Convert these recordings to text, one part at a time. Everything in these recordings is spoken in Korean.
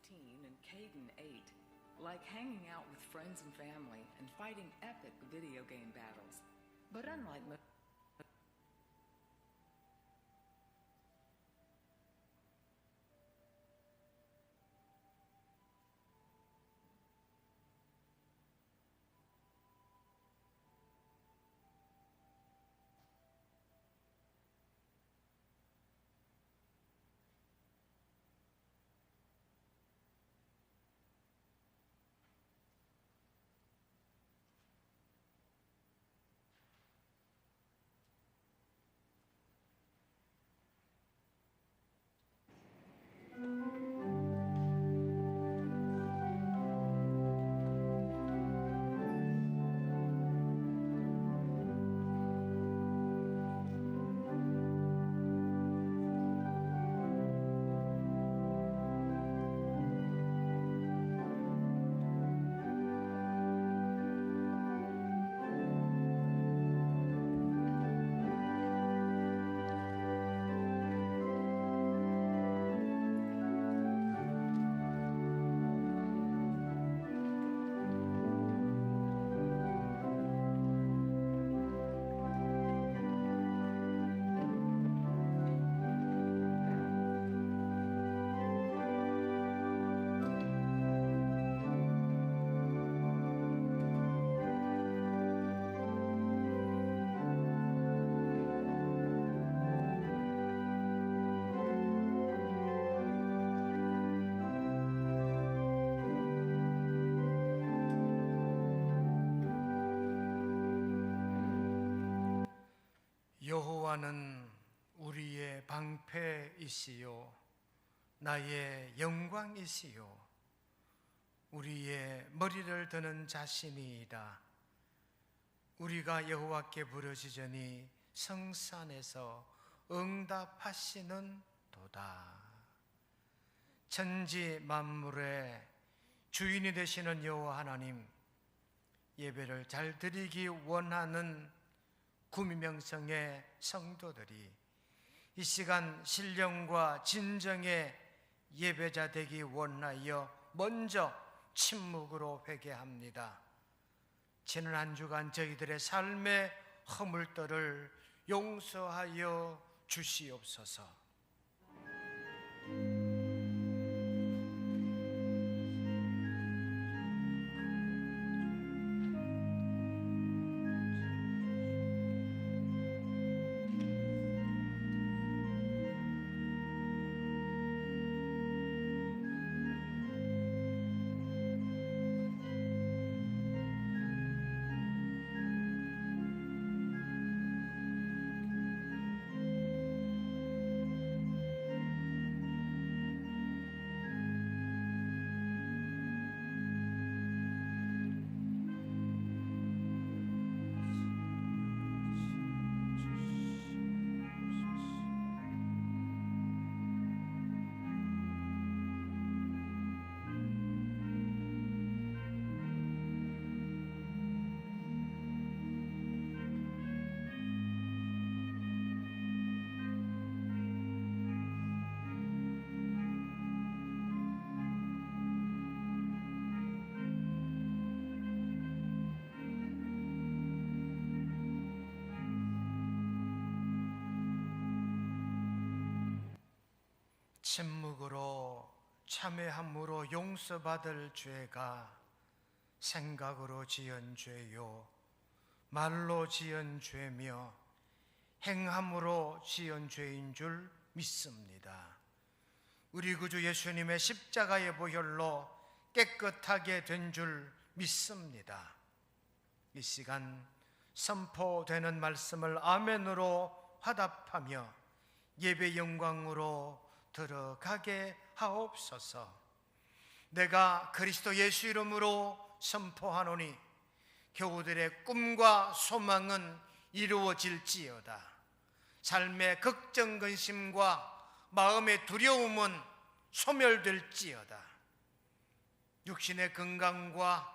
14 and Caden 8, like hanging out with friends and family and fighting epic video game battles. But unlike 여호와는 우리의 방패이시요 나의 영광이시요 우리의 머리를 드는 자신이이다. 우리가 여호와께 부르짖으니 성산에서 응답하시는 도다. 천지 만물의 주인이 되시는 여호와 하나님, 예배를 잘 드리기 원하는 구미명성의 성도들이 이 시간 신령과 진정의 예배자 되기 원하여 먼저 침묵으로 회개합니다. 지난 한 주간 저희들의 삶의 허물들을 용서하여 주시옵소서. 침묵으로 참회함으로 용서받을 죄가 생각으로 지은 죄요 말로 지은 죄며 행함으로 지은 죄인 줄 믿습니다. 우리 구주 예수님의 십자가의 보혈로 깨끗하게 된 줄 믿습니다. 이 시간 선포되는 말씀을 아멘으로 화답하며 예배 영광으로 들어가게 하옵소서. 내가 그리스도 예수 이름으로 선포하노니 교우들의 꿈과 소망은 이루어질지어다. 삶의 걱정 근심과 마음의 두려움은 소멸될지어다. 육신의 건강과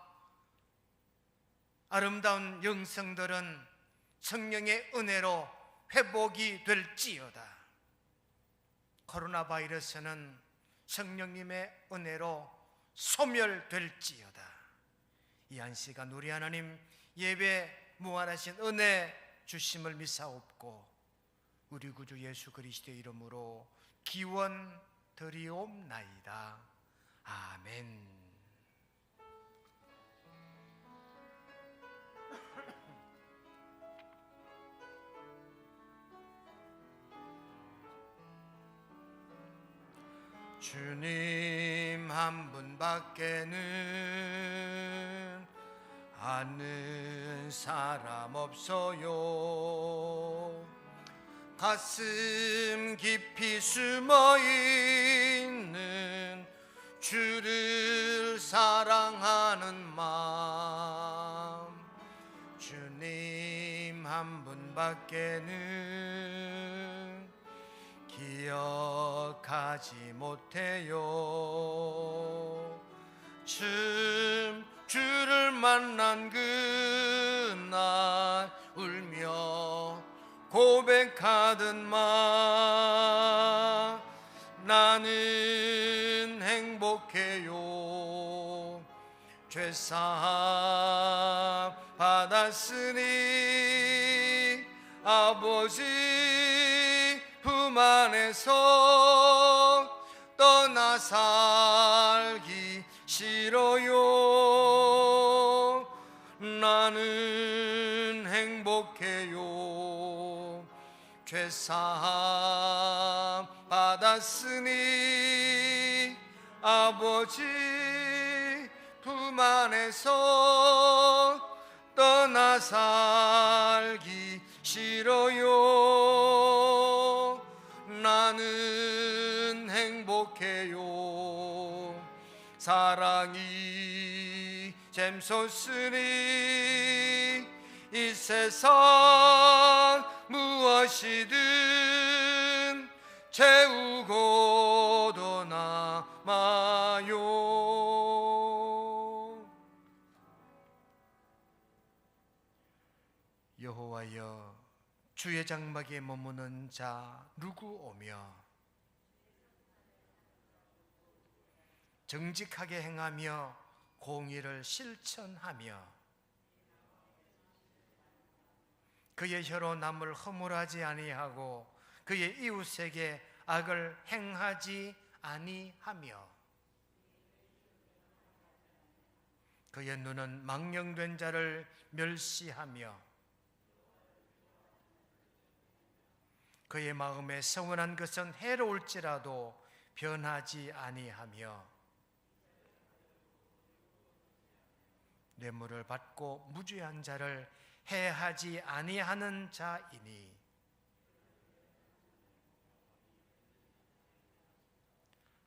아름다운 영성들은 성령의 은혜로 회복이 될지어다. 코로나 바이러스는 성령님의 은혜로 소멸될지어다. 이 한 시간 우리 하나님 예배 무한하신 은혜 주심을 믿사옵고 우리 구주 예수 그리스도의 이름으로 기원 드리옵나이다. 아멘. 주님 한 분밖에는 아는 사람 없어요. 가슴 깊이 숨어있는 주를 사랑하는 마음, 주님 한 분밖에는 기억하지 못해요. 주를 만난 그날 울며 고백하듯만 나는 행복해요. 죄사함 받았으니 아버지 품 안에서 떠나 살기 싫어요. 나는 행복해요. 죄사함 받았으니 아버지 품 안에서 떠나 살기 싫어요. 나는 행복해요. 사랑이 잼솟으니 이 세상 무엇이든 채우고도 남아요. 여호와여, 주의 장막에 머무는 자 누구 오며 정직하게 행하며 공의를 실천하며 그의 혀로 남을 허물하지 아니하고 그의 이웃에게 악을 행하지 아니하며 그의 눈은 망령된 자를 멸시하며 그의 마음에 서운한 것은 해로울지라도 변하지 아니하며 뇌물을 받고 무죄한 자를 해하지 아니하는 자이니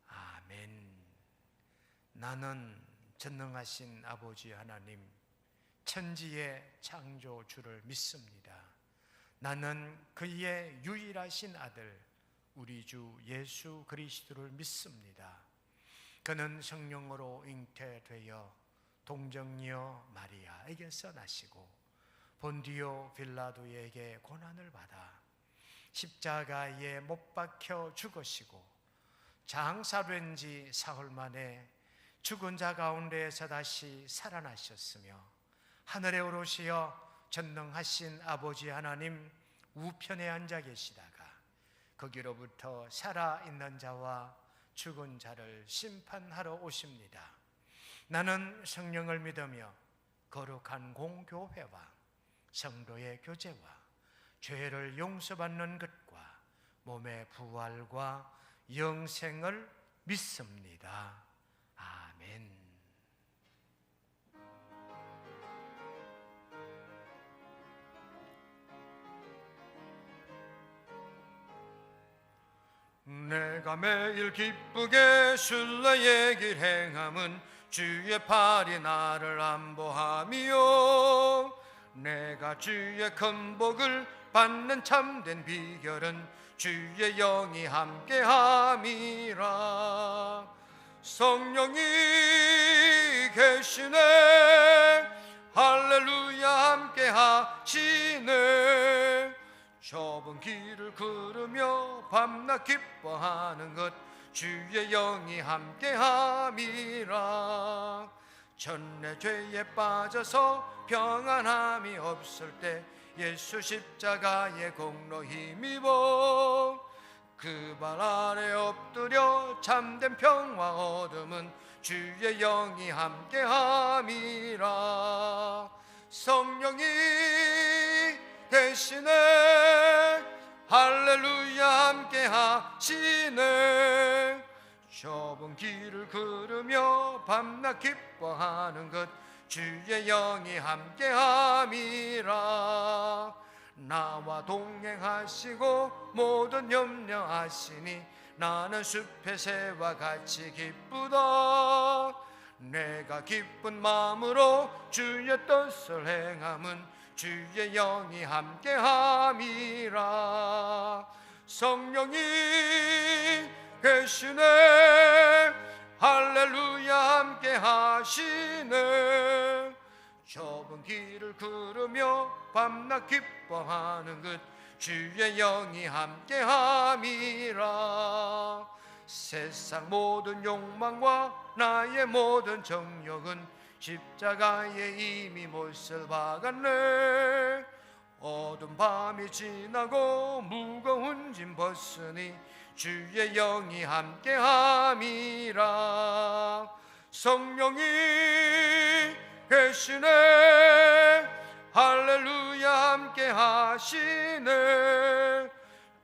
아멘. 나는 전능하신 아버지 하나님 천지의 창조주를 믿습니다. 나는 그의 유일하신 아들 우리 주 예수 그리스도를 믿습니다. 그는 성령으로 잉태되어 동정녀 마리아에게서 나시고 본디오 빌라도에게 고난을 받아 십자가에 못 박혀 죽으시고 장사된 지 사흘 만에 죽은 자 가운데에서 다시 살아나셨으며 하늘에 오르시어 전능하신 아버지 하나님 우편에 앉아 계시다가 거기로부터 살아있는 자와 죽은 자를 심판하러 오십니다. 나는 성령을 믿으며 거룩한 공교회와 성도의 교제와 죄를 용서받는 것과 몸의 부활과 영생을 믿습니다. 아멘. 내가 매일 기쁘게 순례의 길 행함은 주의 팔이 나를 안보하며 내가 주의 큰 복을 받는 참된 비결은 주의 영이 함께함이라. 성령이 계시네 할렐루야 함께하시네 좁은 길을 걸으며 밤낮 기뻐하는 것 주의 영이 함께함이라. 전내 죄에 빠져서 평안함이 없을 때 예수 십자가의 공로 힘입어 그 발 아래 엎드려 참된 평화 얻음은 주의 영이 함께함이라. 성령이 대신에 할렐루야 함께하시네. 좁은 길을 걸으며 밤낮 기뻐하는 것 주의 영이 함께함이라. 나와 동행하시고 모든 염려하시니 나는 숲의 새와 같이 기쁘다. 내가 기쁜 마음으로 주의 뜻을 행함은 주의 영이 함께함이라. 성령이 계시네. 할렐루야 함께하시네. 좁은 길을 걸으며 밤낮 기뻐하는 것 주의 영이 함께함이라. 세상 모든 욕망과 나의 모든 정욕은 십자가에 이미 못을 박았네. 어두운 밤이 지나고 무거운 짐 벗으니 주의 영이 함께함이라. 성령이 계시네. 할렐루야 함께하시네.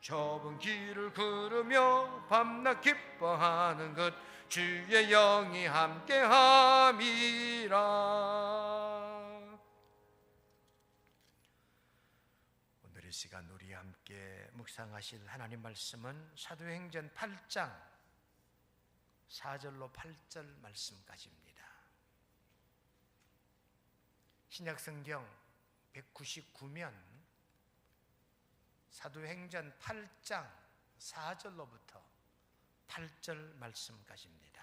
좁은 길을 걸으며 밤낮 기뻐하는 것 주의 영이 함께함이라. 오늘 이 시간 우리 함께 묵상하실 하나님 말씀은 사도행전 8장 4절로 8절 말씀까지입니다. 신약성경 199면 사도행전 8장 4절로부터 8절 말씀까지입니다.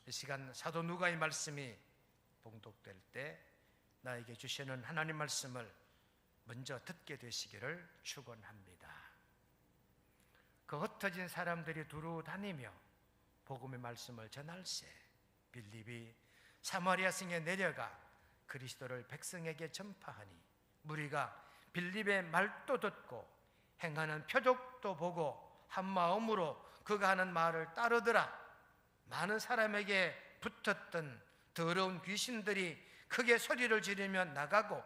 이 시간 사도 누가의 말씀이 봉독될 때 나에게 주시는 하나님 말씀을 먼저 듣게 되시기를 축원합니다. 그 흩어진 사람들이 두루 다니며 복음의 말씀을 전할세 빌립이 사마리아 성에 내려가 그리스도를 백성에게 전파하니 무리가 빌립의 말도 듣고 행하는 표적도 보고 한 마음으로 그가 하는 말을 따르더라. 많은 사람에게 붙었던 더러운 귀신들이 크게 소리를 지르며 나가고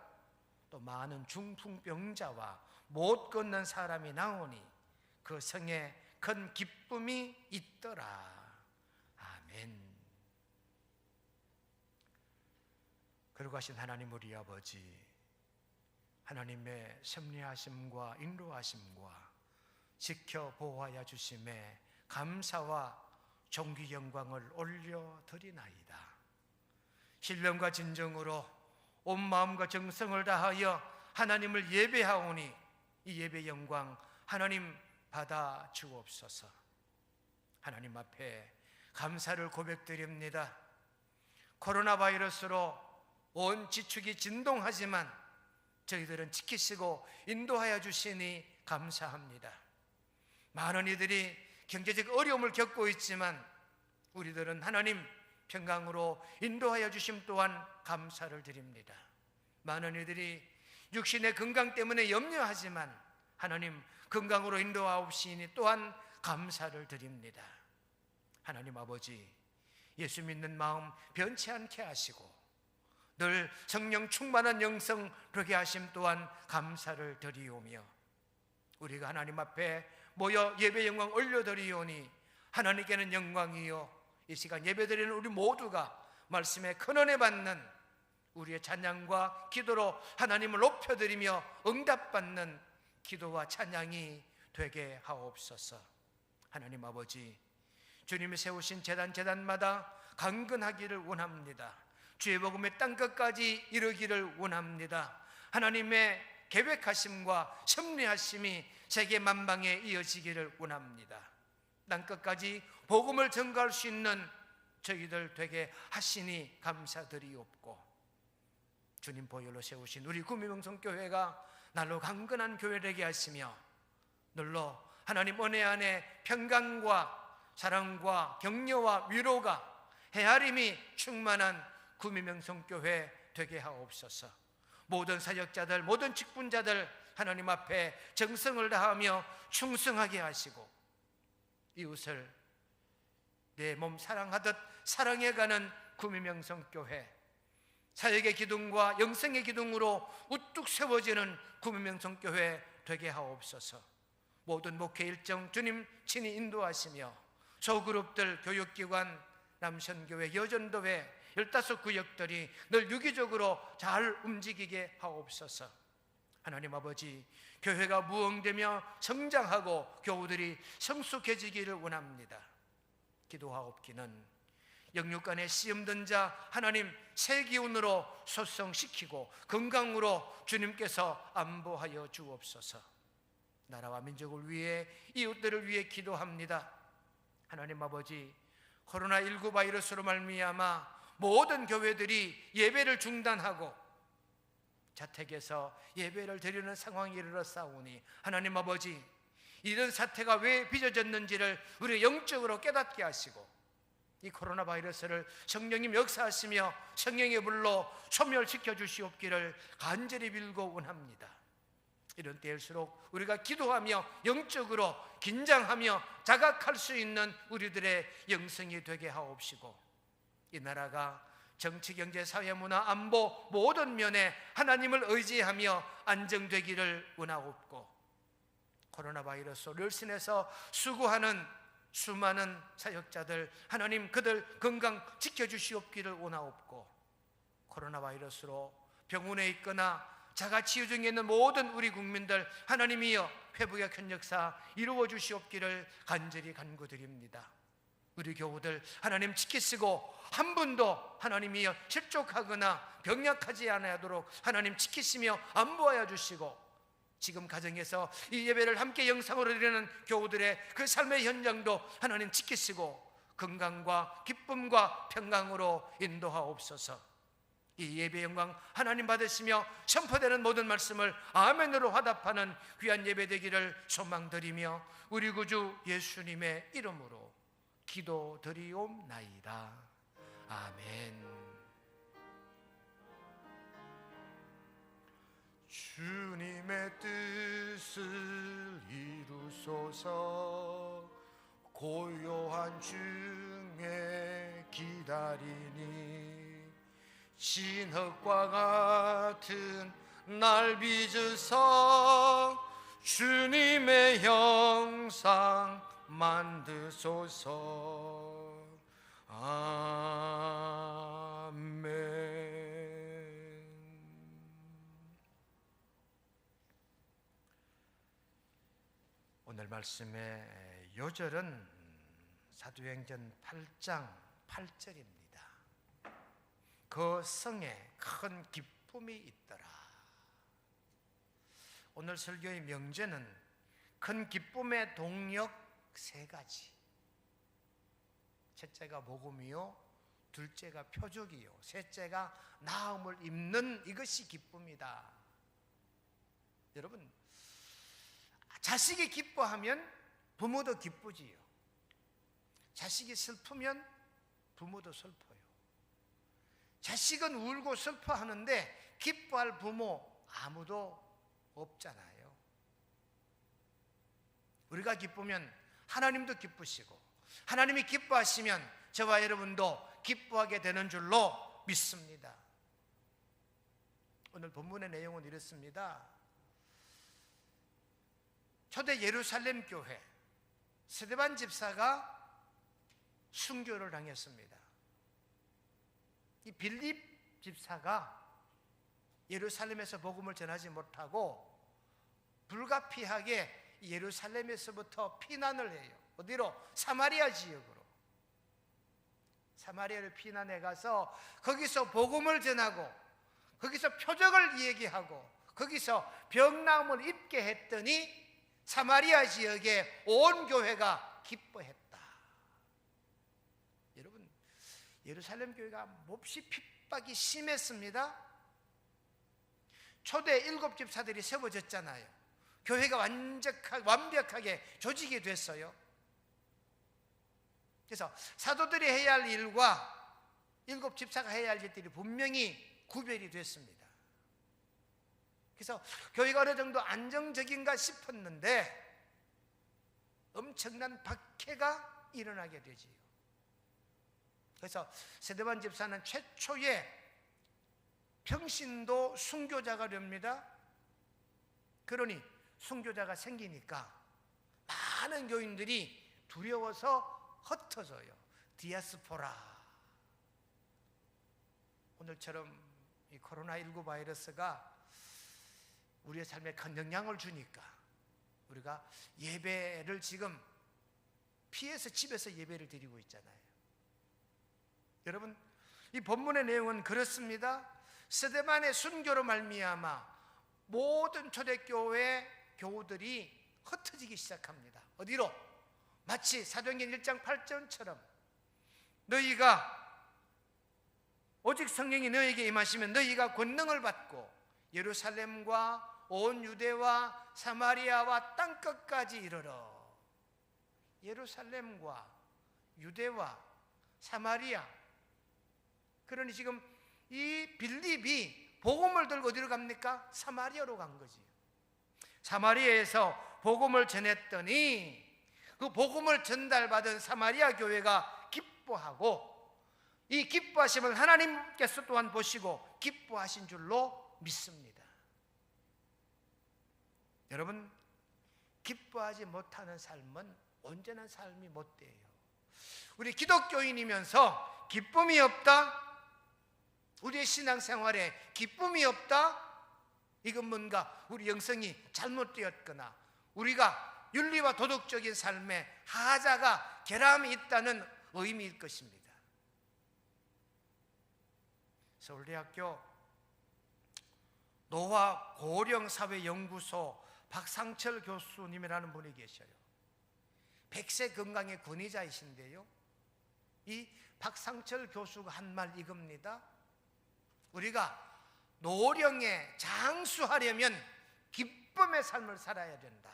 또 많은 중풍병자와 못 걷는 사람이 나오니 그 성에 큰 기쁨이 있더라. 아멘. 그러고 하신 하나님 우리 아버지, 하나님의 섭리하심과 인도하심과 지켜 보호하여 주심에 감사와 존귀 영광을 올려드리나이다. 신령과 진정으로 온 마음과 정성을 다하여 하나님을 예배하오니 이 예배 영광 하나님 받아 주옵소서. 하나님 앞에 감사를 고백드립니다. 코로나 바이러스로 온 지축이 진동하지만 저희들은 지키시고 인도하여 주시니 감사합니다. 많은 이들이 경제적 어려움을 겪고 있지만 우리들은 하나님 평강으로 인도하여 주심 또한 감사를 드립니다. 많은 이들이 육신의 건강 때문에 염려하지만 하나님 건강으로 인도하옵시니 또한 감사를 드립니다. 하나님 아버지, 예수 믿는 마음 변치 않게 하시고 늘 성령 충만한 영성 되게 하심 또한 감사를 드리오며 우리가 하나님 앞에 모여 예배 영광 올려드리오니 하나님께는 영광이요 이 시간 예배드리는 우리 모두가 말씀에 큰 은혜 받는 우리의 찬양과 기도로 하나님을 높여드리며 응답받는 기도와 찬양이 되게 하옵소서. 하나님 아버지, 주님이 세우신 제단마다 강건하기를 원합니다. 주의 복음의 땅끝까지 이르기를 원합니다. 하나님의 계획하심과 섭리하심이 세계 만방에 이어지기를 원합니다. 땅끝까지 복음을 전가할 수 있는 저희들 되게 하시니 감사드리옵고 주님 보혈로 세우신 우리 구미명성교회가 날로 강건한 교회 되게 하시며 늘로 하나님 은혜 안에 평강과 사랑과 격려와 위로가 헤아림이 충만한 구미명성교회 되게 하옵소서. 모든 사역자들, 모든 직분자들 하나님 앞에 정성을 다하며 충성하게 하시고 이웃을 내 몸 사랑하듯 사랑해가는 구미명성교회, 사역의 기둥과 영성의 기둥으로 우뚝 세워지는 구미명성교회 되게 하옵소서. 모든 목회 일정 주님 친히 인도하시며 소그룹들, 교육기관, 남선교회, 여전도회 15구역들이 늘 유기적으로 잘 움직이게 하옵소서. 하나님 아버지, 교회가 무흥되며 성장하고 교우들이 성숙해지기를 원합니다. 기도하옵기는 영육간에 씨름든 자 하나님 새 기운으로 소성시키고 건강으로 주님께서 안보하여 주옵소서. 나라와 민족을 위해, 이웃들을 위해 기도합니다. 하나님 아버지, 코로나19 바이러스로 말미암아 모든 교회들이 예배를 중단하고 자택에서 예배를 드리는 상황이 이르렀사오니 하나님 아버지, 이런 사태가 왜 빚어졌는지를 우리 영적으로 깨닫게 하시고 이 코로나 바이러스를 성령님 역사하시며 성령의 불로 소멸시켜 주시옵기를 간절히 빌고 원합니다. 이런 때일수록 우리가 기도하며 영적으로 긴장하며 자각할 수 있는 우리들의 영성이 되게 하옵시고 이 나라가 정치, 경제, 사회, 문화, 안보 모든 면에 하나님을 의지하며 안정되기를 원하옵고 코로나 바이러스로 럴신해서 수고하는 수많은 사역자들 하나님 그들 건강 지켜주시옵기를 원하옵고 코로나 바이러스로 병원에 있거나 자가치유 중에 있는 모든 우리 국민들 하나님이여 회복의 큰 역사 이루어 주시옵기를 간절히 간구드립니다. 우리 교우들 하나님 지키시고 한 분도 하나님이여 실족하거나 병약하지 않도록 하나님 지키시며 안보하여 주시고 지금 가정에서 이 예배를 함께 영상으로 드리는 교우들의 그 삶의 현장도 하나님 지키시고 건강과 기쁨과 평강으로 인도하옵소서. 이 예배 영광 하나님 받으시며 선포되는 모든 말씀을 아멘으로 화답하는 귀한 예배 되기를 소망드리며 우리 구주 예수님의 이름으로 기도드리옵나이다. 아멘. 주님의 뜻을 이루소서. 고요한 중에 기다리니 진흙과 같은 날 빚으사 주님의 형상 만드소서. 아멘. 오늘 말씀의 요절은 사도행전 8장 8절입니다. 그 성에 큰 기쁨이 있더라. 오늘 설교의 명제는 큰 기쁨의 동력 3가지. 첫째가 복음이요, 둘째가 표적이요, 셋째가 나음을 입는 이것이 기쁨이다. 여러분, 자식이 기뻐하면 부모도 기쁘지요. 자식이 슬프면 부모도 슬퍼요. 자식은 울고 슬퍼하는데 기뻐할 부모 아무도 없잖아요. 우리가 기쁘면 하나님도 기쁘시고 하나님이 기뻐하시면 저와 여러분도 기뻐하게 되는 줄로 믿습니다. 오늘 본문의 내용은 이렇습니다. 초대 예루살렘 교회 스데반 집사가 순교를 당했습니다. 이 빌립 집사가 예루살렘에서 복음을 전하지 못하고 불가피하게 예루살렘에서부터 피난을 해요. 어디로? 사마리아 지역으로. 사마리아를 피난해 가서 거기서 복음을 전하고 거기서 표적을 얘기하고 거기서 병나음을 입게 했더니 사마리아 지역의 온 교회가 기뻐했다. 여러분, 예루살렘 교회가 몹시 핍박이 심했습니다. 초대 7 집사들이 세워졌잖아요. 교회가 완벽하게 조직이 됐어요. 그래서 사도들이 해야 할 일과 일곱 집사가 해야 할 일들이 분명히 구별이 됐습니다. 그래서 교회가 어느 정도 안정적인가 싶었는데 엄청난 박해가 일어나게 되지요. 그래서 스데반 집사는 최초의 평신도 순교자가 됩니다. 그러니 순교자가 생기니까 많은 교인들이 두려워서 흩어져요. 디아스포라. 오늘처럼 이 코로나19 바이러스가 우리의 삶에 큰 영향을 주니까 우리가 예배를 지금 피해서 집에서 예배를 드리고 있잖아요. 여러분, 이 본문의 내용은 그렇습니다. 스데반의 순교로 말미암아 모든 초대교회 교우들이 흩어지기 시작합니다. 어디로? 마치 사도행전 1장 8절처럼 너희가 오직 성령이 너희에게 임하시면 너희가 권능을 받고 예루살렘과 온 유대와 사마리아와 땅끝까지 이르러. 예루살렘과 유대와 사마리아. 그러니 지금 이 빌립이 복음을 들고 어디로 갑니까? 사마리아로 간 거지. 사마리아에서 복음을 전했더니 그 복음을 전달받은 사마리아 교회가 기뻐하고 이 기뻐하심을 하나님께서 또한 보시고 기뻐하신 줄로 믿습니다. 여러분, 기뻐하지 못하는 삶은 온전한 삶이 못 돼요. 우리 기독교인이면서 기쁨이 없다? 우리의 신앙생활에 기쁨이 없다? 이건 뭔가 우리 영성이 잘못되었거나 우리가 윤리와 도덕적인 삶에 하자가 결함이 있다는 의미일 것입니다. 서울대학교 노화 고령사회연구소 박상철 교수님이라는 분이 계셔요. 100세 건강의 권위자이신데요, 이 박상철 교수가 한 말 이겁니다. 우리가 노령에 장수하려면 기쁨의 삶을 살아야 된다.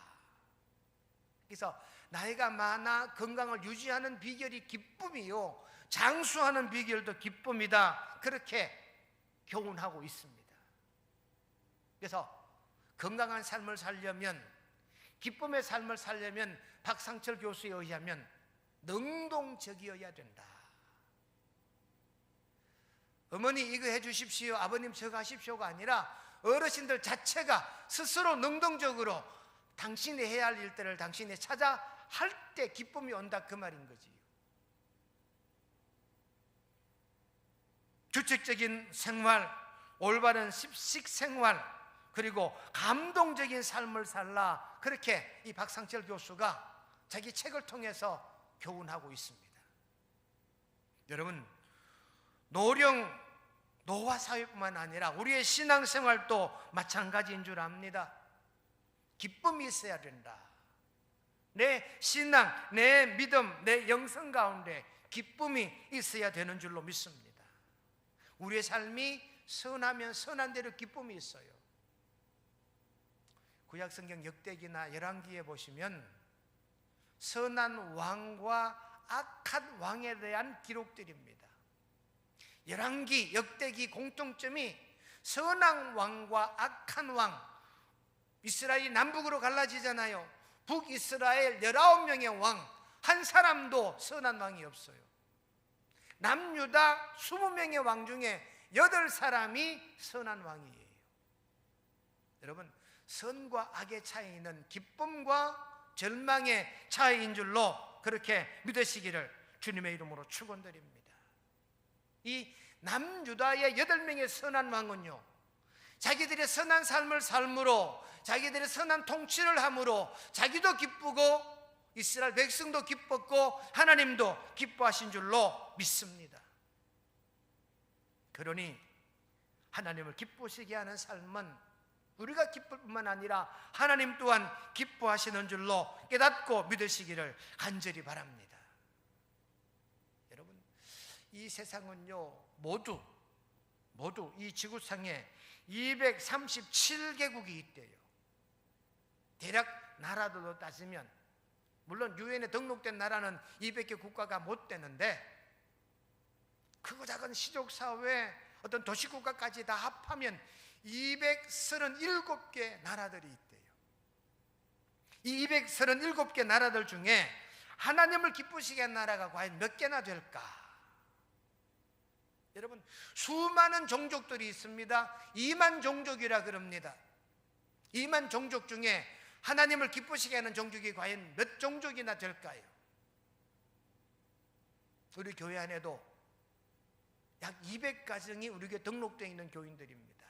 그래서 나이가 많아 건강을 유지하는 비결이 기쁨이요, 장수하는 비결도 기쁨이다. 그렇게 교훈하고 있습니다. 그래서 건강한 삶을 살려면, 기쁨의 삶을 살려면 박상철 교수에 의하면 능동적이어야 된다. 어머니 이거 해주십시오, 아버님 저거 하십시오가 아니라 어르신들 자체가 스스로 능동적으로 당신이 해야 할 일들을 당신이 찾아 할 때 기쁨이 온다, 그 말인 거지. 규칙적인 생활, 올바른 식생활, 그리고 감동적인 삶을 살라, 그렇게 이 박상철 교수가 자기 책을 통해서 교훈하고 있습니다. 여러분, 노화 사회뿐만 아니라 우리의 신앙생활도 마찬가지인 줄 압니다. 기쁨이 있어야 된다. 내 신앙, 내 믿음, 내 영성 가운데 기쁨이 있어야 되는 줄로 믿습니다. 우리의 삶이 선하면 선한 대로 기쁨이 있어요. 구약성경 역대기나 열왕기에 보시면 선한 왕과 악한 왕에 대한 기록들입니다. 열왕기, 역대기 공통점이 선한 왕과 악한 왕, 이스라엘이 남북으로 갈라지잖아요. 북이스라엘 19명의 왕, 한 사람도 선한 왕이 없어요. 남유다 20명의 왕 중에 8사람이 선한 왕이에요. 여러분, 선과 악의 차이는 기쁨과 절망의 차이인 줄로 그렇게 믿으시기를 주님의 이름으로 축원드립니다. 이 남유다의 8명의 선한 왕은요, 자기들의 선한 삶을 삶으로, 자기들의 선한 통치를 함으로 자기도 기쁘고 이스라엘 백성도 기뻤고 하나님도 기뻐하신 줄로 믿습니다. 그러니 하나님을 기쁘시게 하는 삶은 우리가 기쁠 뿐만 아니라 하나님 또한 기뻐하시는 줄로 깨닫고 믿으시기를 간절히 바랍니다. 여러분, 이 세상은요, 모두 이 지구상에 237개국이 있대요. 대략 나라들로 따지면, 물론 유엔에 등록된 나라는 200개 국가가 못 되는데, 크고 작은 시족사회, 어떤 도시국가까지 다 합하면 237개 나라들이 있대요. 이 237개 나라들 중에 하나님을 기쁘시게 하는 나라가 과연 몇 개나 될까? 여러분, 수많은 종족들이 있습니다. 2만 종족이라 그럽니다. 2만 종족 중에 하나님을 기쁘시게 하는 종족이 과연 몇 종족이나 될까요? 우리 교회 안에도 약 200가정이 우리 교회에 등록되어 있는 교인들입니다.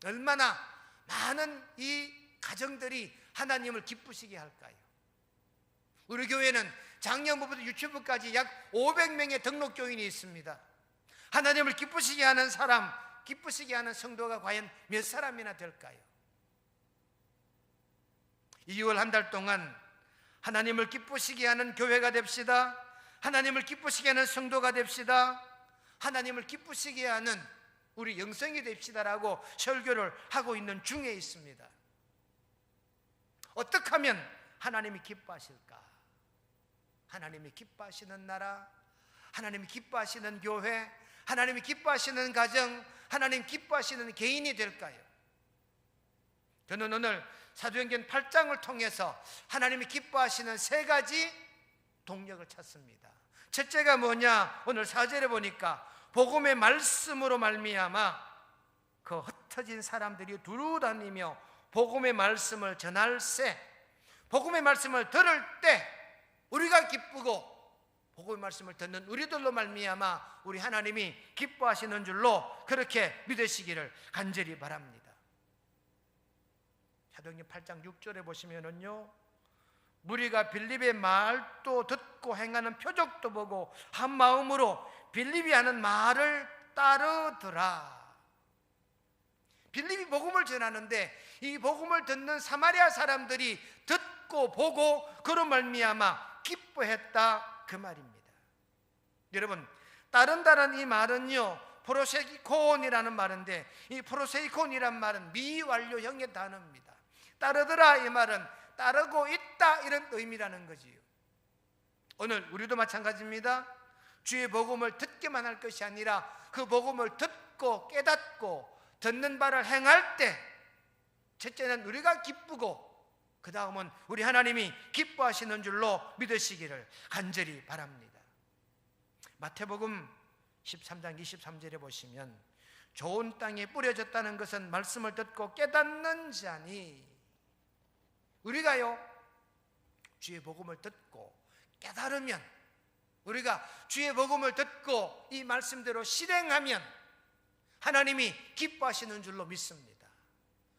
얼마나 많은 이 가정들이 하나님을 기쁘시게 할까요? 우리 교회는 작년부터 유치부까지 약 500명의 등록 교인이 있습니다. 하나님을 기쁘시게 하는 사람, 기쁘시게 하는 성도가 과연 몇 사람이나 될까요? 2월 한 달 동안 하나님을 기쁘시게 하는 교회가 됩시다. 하나님을 기쁘시게 하는 성도가 됩시다. 하나님을 기쁘시게 하는 우리 영성이 됩시다라고 설교를 하고 있는 중에 있습니다. 어떻게 하면 하나님이 기뻐하실까? 하나님이 기뻐하시는 나라, 하나님이 기뻐하시는 교회, 하나님이 기뻐하시는 가정, 하나님 기뻐하시는 개인이 될까요? 저는 오늘 사도행전 8장을 통해서 하나님이 기뻐하시는 3가지 동력을 찾습니다. 첫째가 뭐냐? 오늘 4절에 보니까 복음의 말씀으로 말미암아 그 흩어진 사람들이 두루 다니며 복음의 말씀을 전할세. 복음의 말씀을 들을 때 우리가 기쁘고 복음의 말씀을 듣는 우리들로 말미암아 우리 하나님이 기뻐하시는 줄로 그렇게 믿으시기를 간절히 바랍니다. 사도행전 8장 6절에 보시면은요, 무리가 빌립의 말도 듣고 행하는 표적도 보고 한 마음으로 빌립이 하는 말을 따르더라. 빌립이 복음을 전하는데 이 복음을 듣는 사마리아 사람들이 듣고 보고 그로 말미암아 기뻐했다, 그 말입니다. 여러분, 따른다는 이 말은요, 프로세이콘이라는 말인데 이 프로세이콘이란 말은 미완료형의 단어입니다. 따르더라 이 말은 따르고 있다 이런 의미라는 거지요. 오늘 우리도 마찬가지입니다. 주의 복음을 듣기만 할 것이 아니라 그 복음을 듣고 깨닫고 듣는 바를 행할 때 첫째는 우리가 기쁘고 그 다음은 우리 하나님이 기뻐하시는 줄로 믿으시기를 간절히 바랍니다. 마태복음 13장 23절에 보시면 좋은 땅에 뿌려졌다는 것은 말씀을 듣고 깨닫는 자니, 우리가요 주의 복음을 듣고 깨달으면, 우리가 주의 복음을 듣고 이 말씀대로 실행하면 하나님이 기뻐하시는 줄로 믿습니다.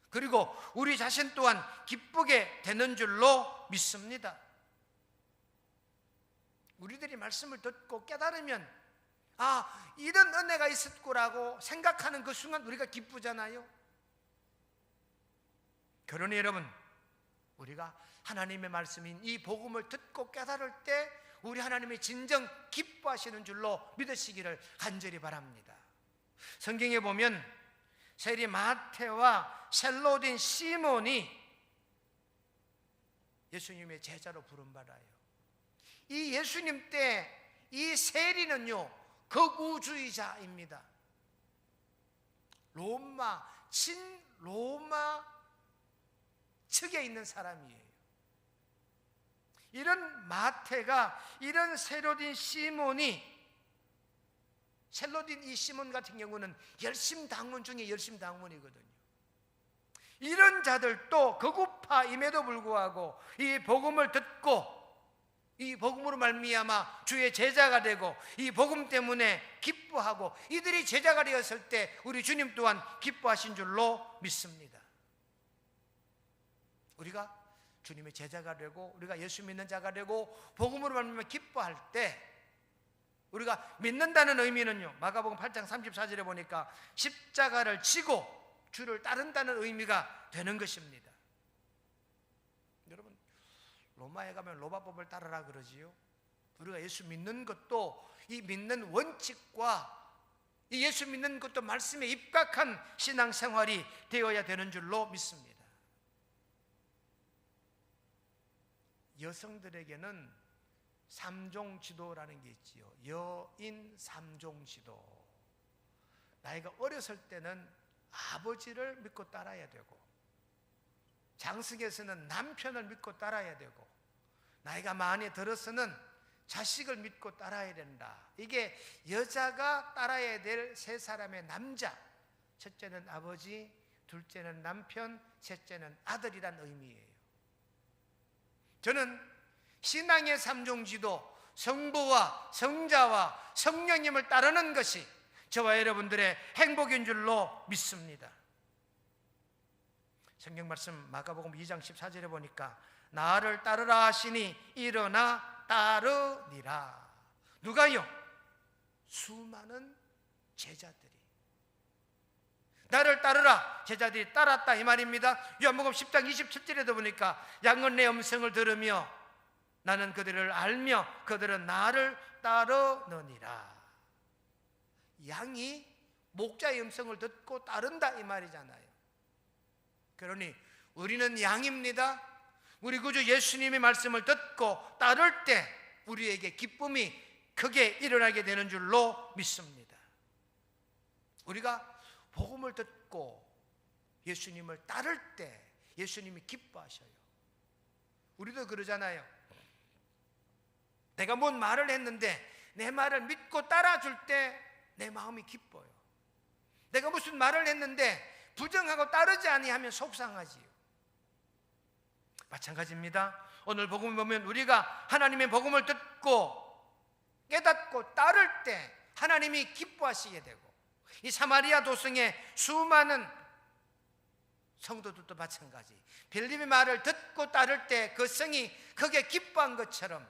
그리고 우리 자신 또한 기쁘게 되는 줄로 믿습니다. 우리들이 말씀을 듣고 깨달으면 이런 은혜가 있었구라고 생각하는 그 순간 우리가 기쁘잖아요. 그러니 여러분, 우리가 하나님의 말씀인 이 복음을 듣고 깨달을 때 우리 하나님이 진정 기뻐하시는 줄로 믿으시기를 간절히 바랍니다. 성경에 보면 세리 마태와 셀로딘 시몬이 예수님의 제자로 부름받아요. 이 예수님 때 이 세리는요 극우주의자입니다. 친로마 측에 있는 사람이에요. 이런 마태가, 이런 셀로딘 시몬이, 셀로딘 이 시몬 같은 경우는 열심당원 중에 열심당원이거든요. 이런 자들도 극우파임에도 불구하고 이 복음을 듣고 이 복음으로 말미암아 주의 제자가 되고 이 복음 때문에 기뻐하고 이들이 제자가 되었을 때 우리 주님 또한 기뻐하신 줄로 믿습니다. 우리가 주님의 제자가 되고 우리가 예수 믿는 자가 되고 복음으로 말미암아 기뻐할 때 우리가 믿는다는 의미는요, 마가복음 8장 34절에 보니까 십자가를 지고 주를 따른다는 의미가 되는 것입니다. 여러분, 로마에 가면 로마법을 따르라 그러지요. 우리가 예수 믿는 것도 이 믿는 원칙과 이 예수 믿는 것도 말씀에 입각한 신앙생활이 되어야 되는 줄로 믿습니다. 여성들에게는 삼종지도라는 게 있지요. 여인 삼종지도. 나이가 어렸을 때는 아버지를 믿고 따라야 되고, 장성에서는 남편을 믿고 따라야 되고, 나이가 많이 들어서는 자식을 믿고 따라야 된다. 이게 여자가 따라야 될 세 사람의 남자. 첫째는 아버지, 둘째는 남편, 셋째는 아들이란 의미예요. 저는 신앙의 삼종지도, 성부와 성자와 성령님을 따르는 것이 저와 여러분들의 행복인 줄로 믿습니다. 성경 말씀 마가복음 2장 14절에 보니까 나를 따르라 하시니 일어나 따르니라. 누가요? 수많은 제자들이 나를 따르라, 제자들이 따랐다 이 말입니다. 요한복음 10장 27절에도 보니까 양은 내 음성을 들으며 나는 그들을 알며 그들은 나를 따르느니라. 양이 목자의 음성을 듣고 따른다 이 말이잖아요. 그러니 우리는 양입니다. 우리 구주 예수님의 말씀을 듣고 따를 때 우리에게 기쁨이 크게 일어나게 되는 줄로 믿습니다. 우리가 복음을 듣고 예수님을 따를 때 예수님이 기뻐하셔요. 우리도 그러잖아요. 내가 뭔 말을 했는데 내 말을 믿고 따라줄 때 내 마음이 기뻐요. 내가 무슨 말을 했는데 부정하고 따르지 아니하면 속상하지요. 마찬가지입니다. 오늘 복음을 보면 우리가 하나님의 복음을 듣고 깨닫고 따를 때 하나님이 기뻐하시게 되고, 이 사마리아 도성의 수많은 성도들도 마찬가지. 빌립의 말을 듣고 따를 때 그 성이 크게 기뻐한 것처럼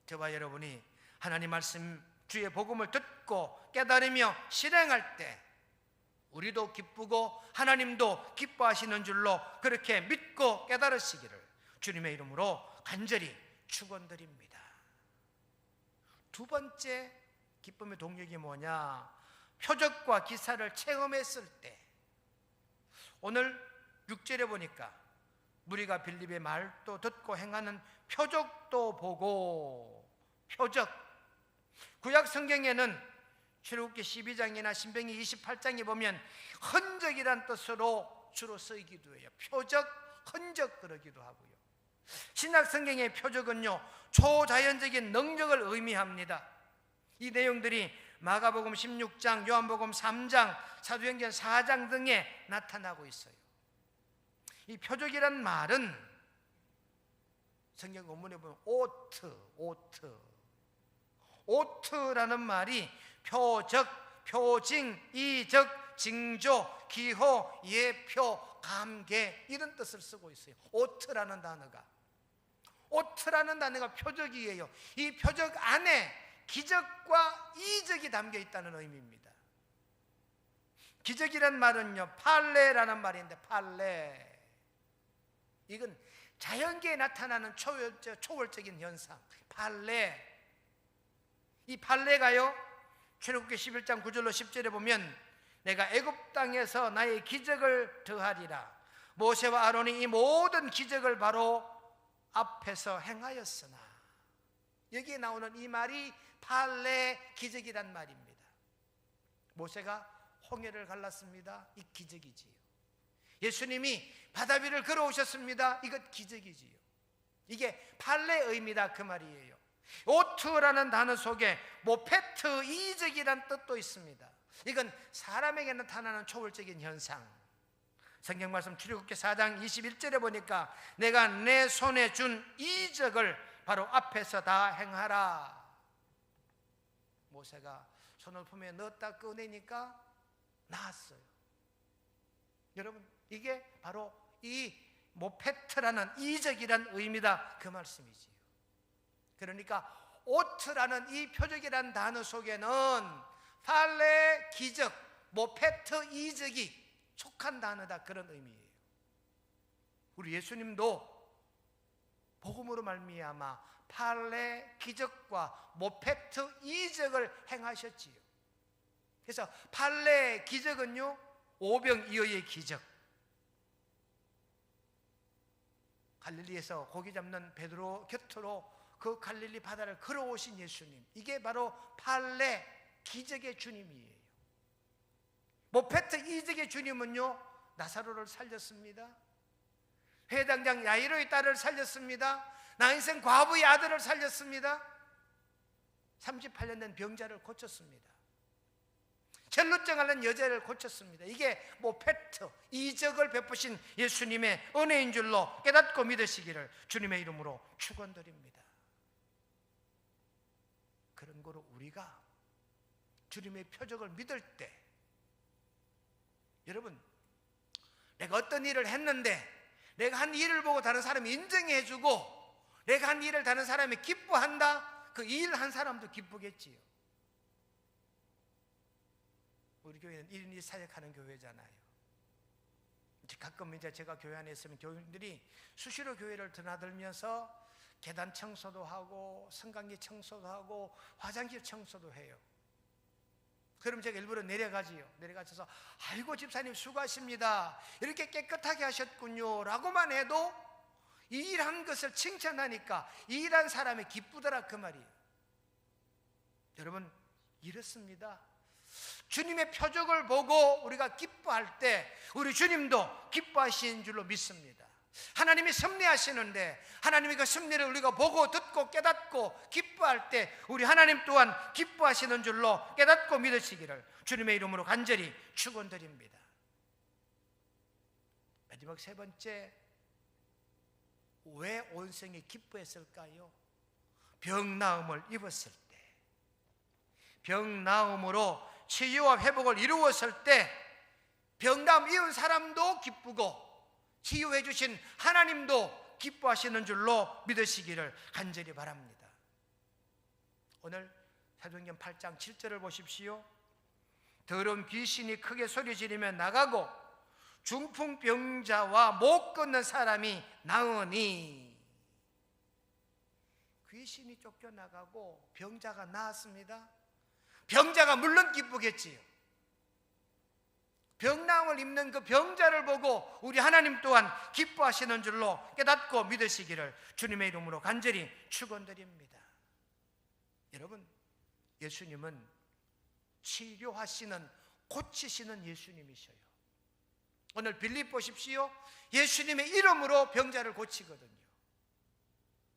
저와 여러분이 하나님 말씀 주의 복음을 듣고 깨달으며 실행할 때 우리도 기쁘고 하나님도 기뻐하시는 줄로 그렇게 믿고 깨달으시기를 주님의 이름으로 간절히 축원드립니다. 두 번째 기쁨의 동력이 뭐냐? 표적과 기사를 체험했을 때. 오늘 6절에 보니까 무리가 빌립의 말도 듣고 행하는 표적도 보고, 표적. 구약 성경에는 출애굽기 12장이나 신명기 28장에 보면 흔적이란 뜻으로 주로 쓰이기도 해요. 표적, 흔적 그러기도 하고요. 신약 성경의 표적은요, 초자연적인 능력을 의미합니다. 이 내용들이 마가복음 16장, 요한복음 3장, 사도행전 4장 등에 나타나고 있어요. 이 표적이란 말은 성경 원문에 보면 오트라는 말이 표적, 표징, 이적, 징조, 기호, 예표, 감개 이런 뜻을 쓰고 있어요. 오트라는 단어가 표적이에요. 이 표적 안에 기적과 이적이 담겨 있다는 의미입니다. 기적이란 말은요, 팔레라는 말인데, 팔레, 이건 자연계에 나타나는 초월적인 현상, 팔레. 이 팔레가요, 출애굽기 11장 9절로 10절에 보면 내가 애굽 땅에서 나의 기적을 더하리라. 모세와 아론이 이 모든 기적을 바로 앞에서 행하였으나, 여기에 나오는 이 말이 팔레 기적이란 말입니다. 모세가 홍해를 갈랐습니다. 이 기적이지요. 예수님이 바다 위를 걸어오셨습니다. 이것 기적이지요. 이게 팔레의 의미다 그 말이에요. 오트라는 단어 속에 모페트, 이적이란 뜻도 있습니다. 이건 사람에게 나타나는 초월적인 현상. 성경 말씀 출애굽기 4장 21절에 보니까 내가 내 손에 준 이적을 바로 앞에서 다 행하라. 모세가 손을 품에 넣었다 꺼내니까 나았어요. 여러분, 이게 바로 이 모페트라는 이적이란 의미다 그 말씀이지요. 그러니까 오트라는 이 표적이란 단어 속에는 팔레, 기적, 모페트, 이적이 속한 단어다 그런 의미예요. 우리 예수님도 복음으로 말미암아 팔레, 기적과 모페트, 이적을 행하셨지요. 그래서 팔레, 기적은요, 오병이어의 기적. 갈릴리에서 고기 잡는 베드로 곁으로 그 갈릴리 바다를 걸어오신 예수님, 이게 바로 팔레 기적의 주님이에요. 모페트 이적의 주님은요, 나사로를 살렸습니다. 회당장 야이로의 딸을 살렸습니다. 나인생 과부의 아들을 살렸습니다. 38년 된 병자를 고쳤습니다. 혈루증 앓는 여자를 고쳤습니다. 이게 모페트 이적을 베푸신 예수님의 은혜인 줄로 깨닫고 믿으시기를 주님의 이름으로 축원드립니다. 그런 거로 우리가 주님의 표적을 믿을 때, 여러분, 내가 어떤 일을 했는데 내가 한 일을 보고 다른 사람이 인정해주고 내가 한 일을 다른 사람이 기뻐한다, 그 일 한 사람도 기쁘겠지요. 우리 교회는 1인 1사역하는 교회잖아요. 가끔 이제 제가 교회 안에 있으면 교인들이 수시로 교회를 드나들면서 계단 청소도 하고 성강기 청소도 하고 화장실 청소도 해요. 그럼 제가 일부러 내려가지요. 내려가셔서 아이고 집사님 수고하십니다, 이렇게 깨끗하게 하셨군요 라고만 해도 이 일한 것을 칭찬하니까 이 일한 사람이 기쁘더라, 그 말이에요. 여러분, 이렇습니다. 주님의 표적을 보고 우리가 기뻐할 때 우리 주님도 기뻐하시는 줄로 믿습니다. 하나님이 섭리하시는데 하나님이 그 섭리를 우리가 보고 듣고 깨닫고 기뻐할 때 우리 하나님 또한 기뻐하시는 줄로 깨닫고 믿으시기를 주님의 이름으로 간절히 축원드립니다. 마지막 세 번째, 왜 온 성이 기뻐했을까요? 병 나음을 입었을 때, 병 나음으로 치유와 회복을 이루었을 때 병 나음 입은 사람도 기쁘고 치유해 주신 하나님도 기뻐하시는 줄로 믿으시기를 간절히 바랍니다. 오늘 사도행전 8장 7절을 보십시오. 더러운 귀신이 크게 소리 지르며 나가고 중풍병자와 못 걷는 사람이 나으니, 귀신이 쫓겨나가고 병자가 나았습니다. 병자가 물론 기쁘겠지요. 병나음을 입는 그 병자를 보고 우리 하나님 또한 기뻐하시는 줄로 깨닫고 믿으시기를 주님의 이름으로 간절히 축원드립니다. 여러분, 예수님은 치료하시는, 고치시는 예수님이셔요. 오늘 빌립 보십시오. 예수님의 이름으로 병자를 고치거든요.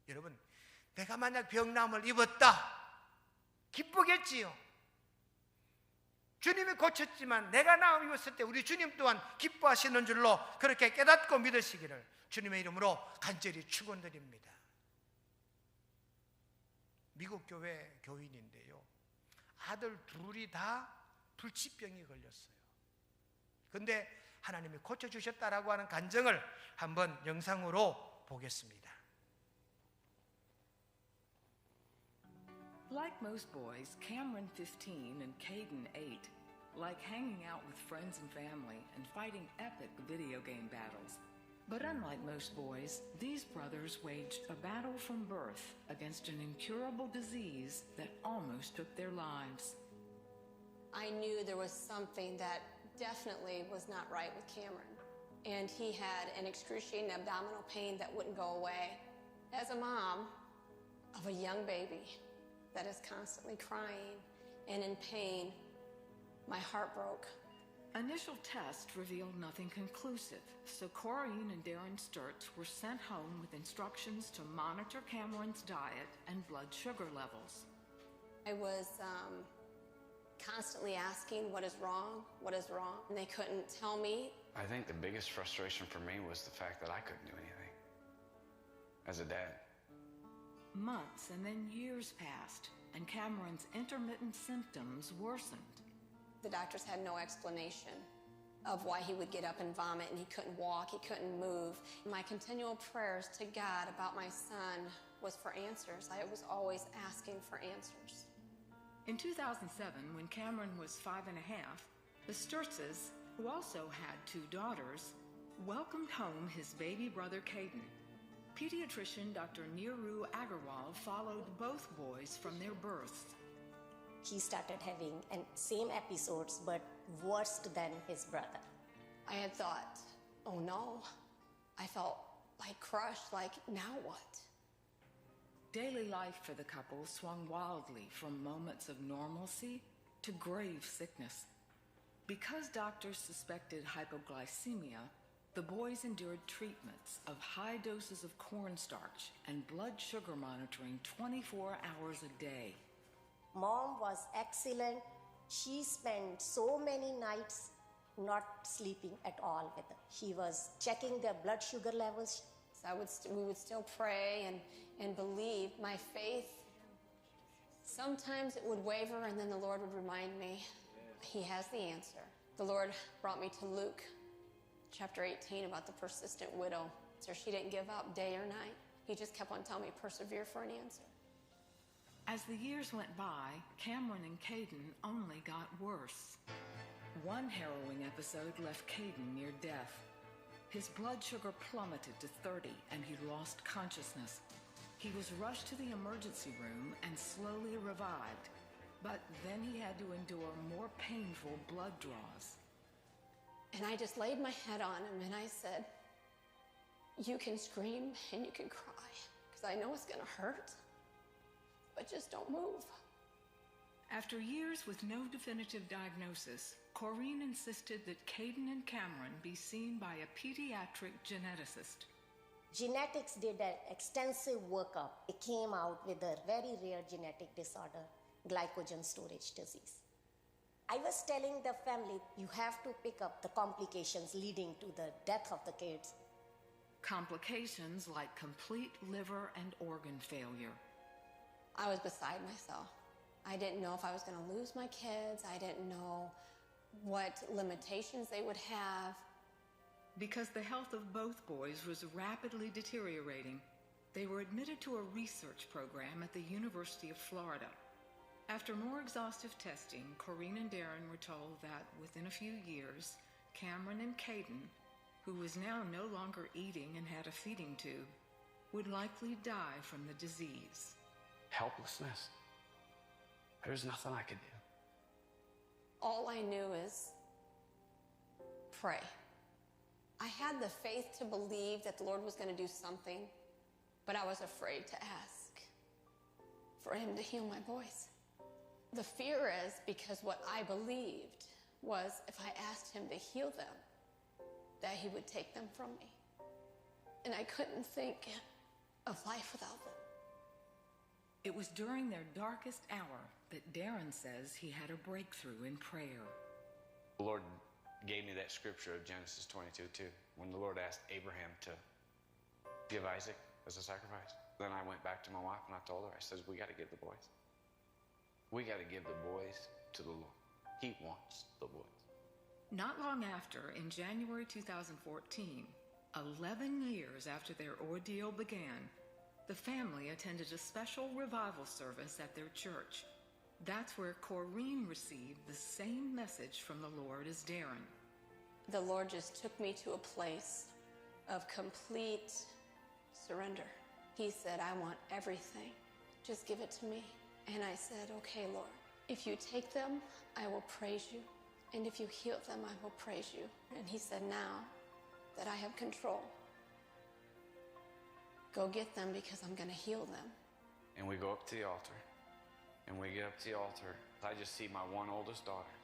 여러분, 내가 만약 병나음을 입었다, 기쁘겠지요. 주님이 고쳤지만 내가 나음 입었을 때 우리 주님 또한 기뻐하시는 줄로 그렇게 깨닫고 믿으시기를 주님의 이름으로 간절히 축원드립니다. 미국 교회 교인인데요, 아들 둘이 다 불치병이 걸렸어요. 근데 하나님이 고쳐주셨다라고 하는 간증을 한번 영상으로 보겠습니다. Like most boys, Cameron 15 and Caden 8 like hanging out with friends and family and fighting epic video game battles. But unlike most boys, these brothers waged a battle from birth against an incurable disease that almost took their lives. I knew there was something that definitely was not right with Cameron. And he had an excruciating abdominal pain that wouldn't go away. As a mom of a young baby that is constantly crying and in pain, my heart broke. Initial tests revealed nothing conclusive, so Corrine and Darren Sturts were sent home with instructions to monitor Cameron's diet and blood sugar levels. I was constantly asking, what is wrong? What is wrong? And they couldn't tell me. I think the biggest frustration for me was the fact that I couldn't do anything as a dad. Months and then years passed, and Cameron's intermittent symptoms worsened. The doctors had no explanation of why he would get up and vomit and he couldn't walk, he couldn't move. My continual prayers to God about my son was for answers. I was always asking for answers. In 2007, when Cameron was 5 and a half, the Sturtses, who also had 2 daughters, welcomed home his baby brother Caden. Pediatrician Dr. Neeru Agarwal followed both boys from their births. He started having same episodes but worse than his brother. I had thought, oh no. I felt like crushed, like, now what? Daily life for the couple swung wildly from moments of normalcy to grave sickness. Because doctors suspected hypoglycemia, the boys endured treatments of high doses of cornstarch and blood sugar monitoring 24 hours a day. Mom was excellent. She spent so many nights not sleeping at all with her. She was checking their blood sugar levels. So we would still pray and believe. My faith, sometimes it would waver, and then the Lord would remind me, He has the answer. The Lord brought me to Luke chapter 18 about the persistent widow. So she didn't give up day or night. He just kept on telling me, persevere for an answer. As the years went by, Cameron and Caden only got worse. One harrowing episode left Caden near death. His blood sugar plummeted to 30 and he lost consciousness. He was rushed to the emergency room and slowly revived, but then he had to endure more painful blood draws. And I just laid my head on him and I said, you can scream and you can cry, because I know it's going to hurt, but just don't move. After years with no definitive diagnosis, Corrine insisted that Caden and Cameron be seen by a pediatric geneticist. Genetics did an extensive workup. It came out with a very rare genetic disorder, glycogen storage disease. I was telling the family, you have to pick up the complications leading to the death of the kids. Complications like complete liver and organ failure. I was beside myself. I didn't know if I was going to lose my kids. I didn't know what limitations they would have. Because the health of both boys was rapidly deteriorating, they were admitted to a research program at the University of Florida. After more exhaustive testing, Corrine and Darren were told that within a few years, Cameron and Caden, who was now no longer eating and had a feeding tube, would likely die from the disease. Helplessness. There's nothing I could do. All I knew is pray. I had the faith to believe that the Lord was going to do something, but I was afraid to ask for Him to heal my boys. The fear is because what I believed was if I asked Him to heal them, that He would take them from me. And I couldn't think of life without them. It was during their darkest hour that Darren says he had a breakthrough in prayer. The Lord gave me that scripture of Genesis 22:2, when the Lord asked Abraham to give Isaac as a sacrifice. Then I went back to my wife and I told her, I says, we got to give the boys. We got to give the boys to the Lord. He wants the boys. Not long after, in January 2014, 11 years after their ordeal began, the family attended a special revival service at their church. That's where Corrine received the same message from the Lord as Darren. The Lord just took me to a place of complete surrender. He said, I want everything. Just give it to me. And I said, okay, Lord, if you take them, I will praise you. And if you heal them, I will praise you. And He said, now that I have control, go get them because I'm going to heal them. And we go up to the altar. And we get up to the altar. I just see my one oldest daughter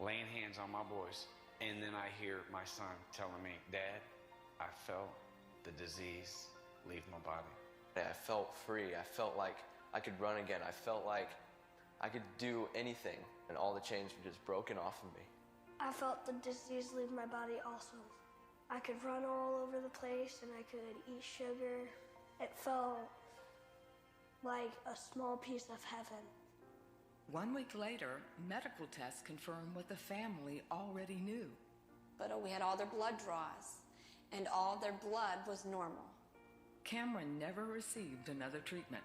laying hands on my boys. And then I hear my son telling me, Dad, I felt the disease leave my body. I felt free. I felt like I could run again. I felt like I could do anything. And all the chains were just broken off of me. I felt the disease leave my body also. I could run all over the place and I could eat sugar. It felt like a small piece of heaven. 1 week later, medical tests confirmed what the family already knew. But we had all their blood draws, and all their blood was normal. Cameron never received another treatment.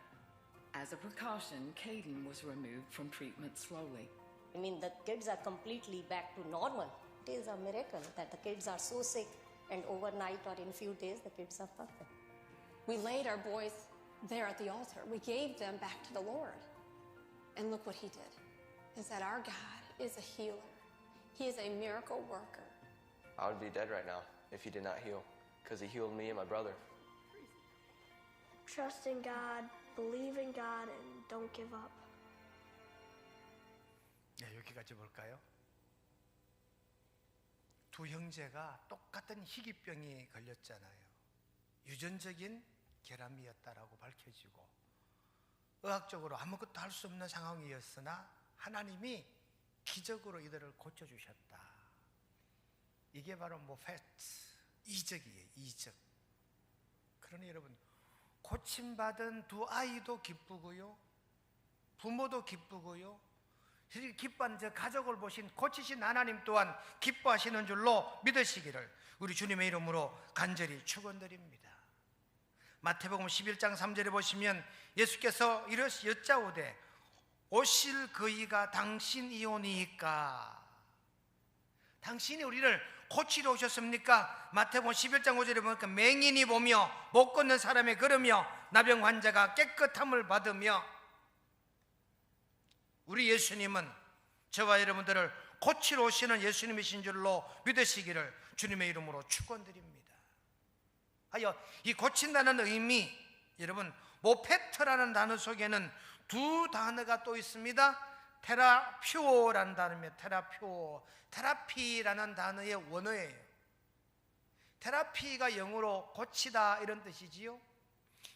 As a precaution, Caden was removed from treatment slowly. I mean, the kids are completely back to normal. It is a miracle that the kids are so sick and overnight or in few days, the kids are perfect. We laid our boys there at the altar. We gave them back to the Lord. And look what He did, is that our God is a healer. He is a miracle worker. I would be dead right now if He did not heal. because he healed me and my brother. Trust in God, believe in God, and don't give up. 네, 여기까지 볼까요? 두 형제가 똑같은 희귀병이 걸렸잖아요. 유전적인 결함이었다라고 밝혀지고 의학적으로 아무것도 할 수 없는 상황이었으나 하나님이 기적으로 이들을 고쳐주셨다. 이게 바로 팩트, 이적이에요. 이적. 그러니 여러분, 고침받은 두 아이도 기쁘고요, 부모도 기쁘고요, 기뻐하는 저 가족을 보신 고치신 하나님 또한 기뻐하시는 줄로 믿으시기를 우리 주님의 이름으로 간절히 축원드립니다. 마태복음 11장 3절에 보시면 예수께서 이르시 여짜오되 오실 그이가 당신이오니이까. 당신이 우리를 고치러 오셨습니까? 마태복음 11장 5절에 보니까 맹인이 보며 못 걷는 사람이 걸으며 나병 환자가 깨끗함을 받으며, 우리 예수님은 저와 여러분들을 고치러 오시는 예수님이신 줄로 믿으시기를 주님의 이름으로 축원드립니다. 하여 이 고친다는 의미, 여러분 모페트라는 단어 속에는 두 단어가 또 있습니다. 테라퓨어라는 단어입니다. 테라퓨어, 테라피라는 단어의 원어예요. 테라피가 영어로 고치다 이런 뜻이지요.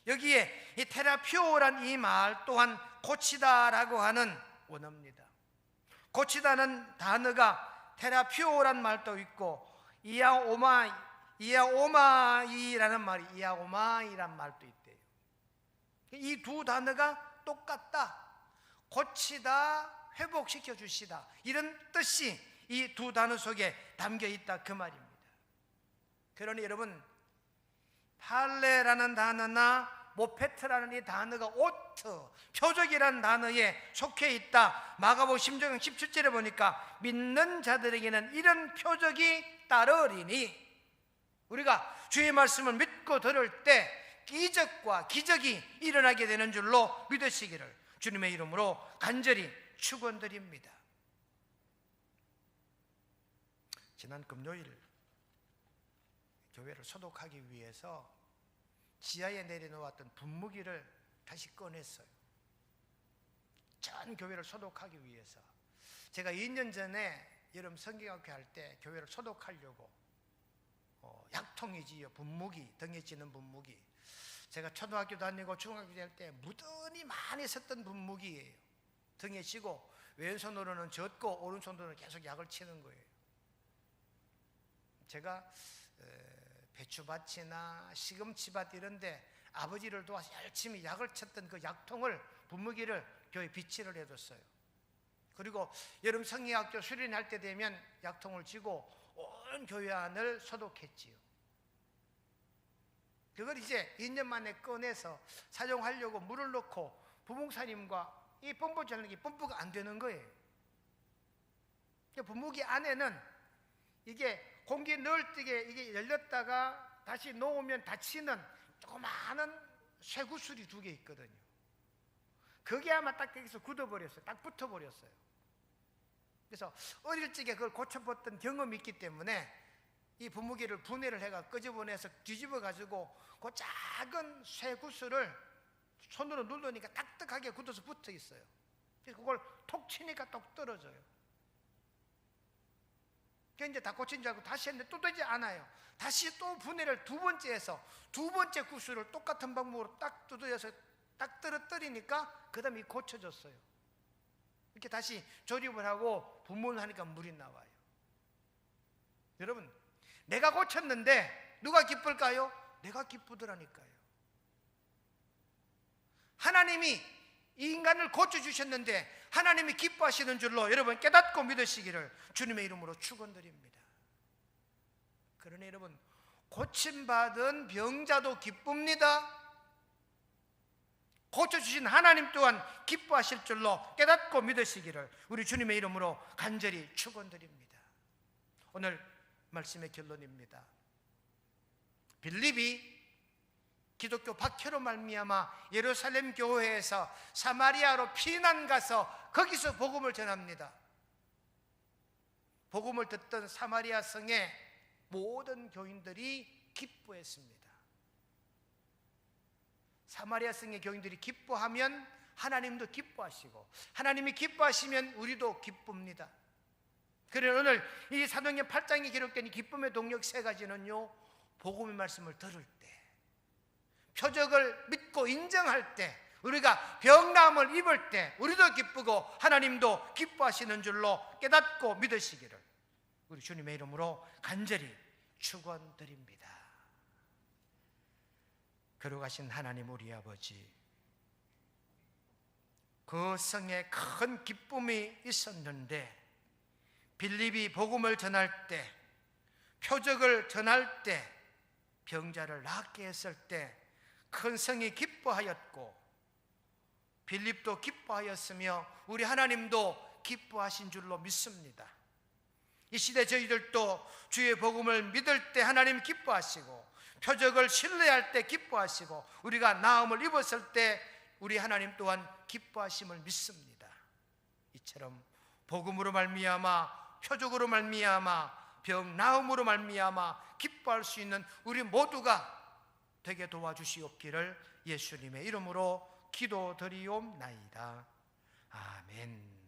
여기에 이 테라퓨어란 이 말 또한 고치다라고 하는 원어입니다. 고치다는 단어가 테라퓨어란 말도 있고 이아오마이라는 말이 이아오마이란 말도 있대요. 이 두 단어가 똑같다. 고치다, 회복시켜 주시다, 이런 뜻이 이 두 단어 속에 담겨 있다 그 말입니다. 그러니 여러분, 팔레라는 단어나 모페트라는 이 단어가 오트, 표적이라는 단어에 속해 있다. 마가복음 10장 17절에 보니까 믿는 자들에게는 이런 표적이 따르리니, 우리가 주의 말씀을 믿고 들을 때 이적과 기적이 일어나게 되는 줄로 믿으시기를 주님의 이름으로 간절히 축원드립니다. 지난 금요일 교회를 소독하기 위해서 지하에 내려놓았던 분무기를 다시 꺼냈어요. 전 교회를 소독하기 위해서. 제가 2년 전에 여름 성경학교 할 때 교회를 소독하려고 약통이지요, 분무기, 등에 찌는 분무기. 제가 초등학교 다니고 중학교 다닐 때 무던히 많이 썼던 분무기예요. 등에 찌고 왼손으로는 젓고 오른손으로는 계속 약을 치는 거예요. 제가 배추밭이나 시금치밭 이런데 아버지를 도와서 열심히 약을 쳤던 그 약통을, 분무기를 교회 비치를 해뒀어요. 그리고 여름 성경학교 수련할 때 되면 약통을 쥐고 온 교회 안을 소독했지요. 그걸 이제 2년 만에 꺼내서 사용하려고 물을 넣고 부목사님과 이 펌프질 하는 게 펌프가 안 되는 거예요. 분무기 안에는 이게 공기 넣을 때 이게 열렸다가 다시 놓으면 닫히는 조그마한 쇠구슬이 2개 있거든요. 그게 아마 딱 여기서 굳어버렸어요. 딱 붙어버렸어요. 그래서 어릴 적에 그걸 고쳐봤던 경험이 있기 때문에 이 분무기를 분해를 해가 끄집어내서 뒤집어가지고 그 작은 쇠구슬을 손으로 누르니까 딱딱하게 굳어서 붙어 있어요. 그래서 그걸 톡 치니까 똑 떨어져요. 그래서 이제 다 고친 줄 알고 다시 했는데 또 되지 않아요. 다시 또 분해를 2번째 해서 2번째 구슬을 똑같은 방법으로 딱 두드려서 딱 떨어뜨리니까 그 다음에 고쳐졌어요. 이렇게 다시 조립을 하고 분무를 하니까 물이 나와요. 여러분, 내가 고쳤는데 누가 기쁠까요? 내가 기쁘더라니까요. 하나님이 이 인간을 고쳐주셨는데 하나님이 기뻐하시는 줄로 여러분 깨닫고 믿으시기를 주님의 이름으로 축원드립니다. 그러니 여러분, 고침받은 병자도 기쁩니다. 고쳐주신 하나님 또한 기뻐하실 줄로 깨닫고 믿으시기를 우리 주님의 이름으로 간절히 축원드립니다. 오늘 말씀의 결론입니다. 빌립이 기독교 박해로 말미암아 예루살렘 교회에서 사마리아로 피난 가서 거기서 복음을 전합니다. 복음을 듣던 사마리아 성의 모든 교인들이 기뻐했습니다. 사마리아 성의 교인들이 기뻐하면 하나님도 기뻐하시고, 하나님이 기뻐하시면 우리도 기쁩니다. 그래서 오늘 이 사도행전 8장에 기록된 이 기쁨의 동력 세 가지는요, 복음의 말씀을 들을 때, 표적을 믿고 인정할 때, 우리가 병나음을 입을 때 우리도 기쁘고 하나님도 기뻐하시는 줄로 깨닫고 믿으시기를 우리 주님의 이름으로 간절히 축원드립니다. 거룩하신 하나님 우리 아버지, 그 성에 큰 기쁨이 있었는데 빌립이 복음을 전할 때, 표적을 전할 때, 병자를 낫게 했을 때 큰 성이 기뻐하였고 빌립도 기뻐하였으며 우리 하나님도 기뻐하신 줄로 믿습니다. 이 시대 저희들도 주의 복음을 믿을 때 하나님 기뻐하시고, 표적을 신뢰할 때 기뻐하시고, 우리가 나음을 입었을 때 우리 하나님 또한 기뻐하심을 믿습니다. 이처럼 복음으로 말미암아, 표적으로 말미암아, 병 나음으로 말미암아 기뻐할 수 있는 우리 모두가 되게 도와주시옵기를 예수님의 이름으로 기도드리옵나이다. 아멘.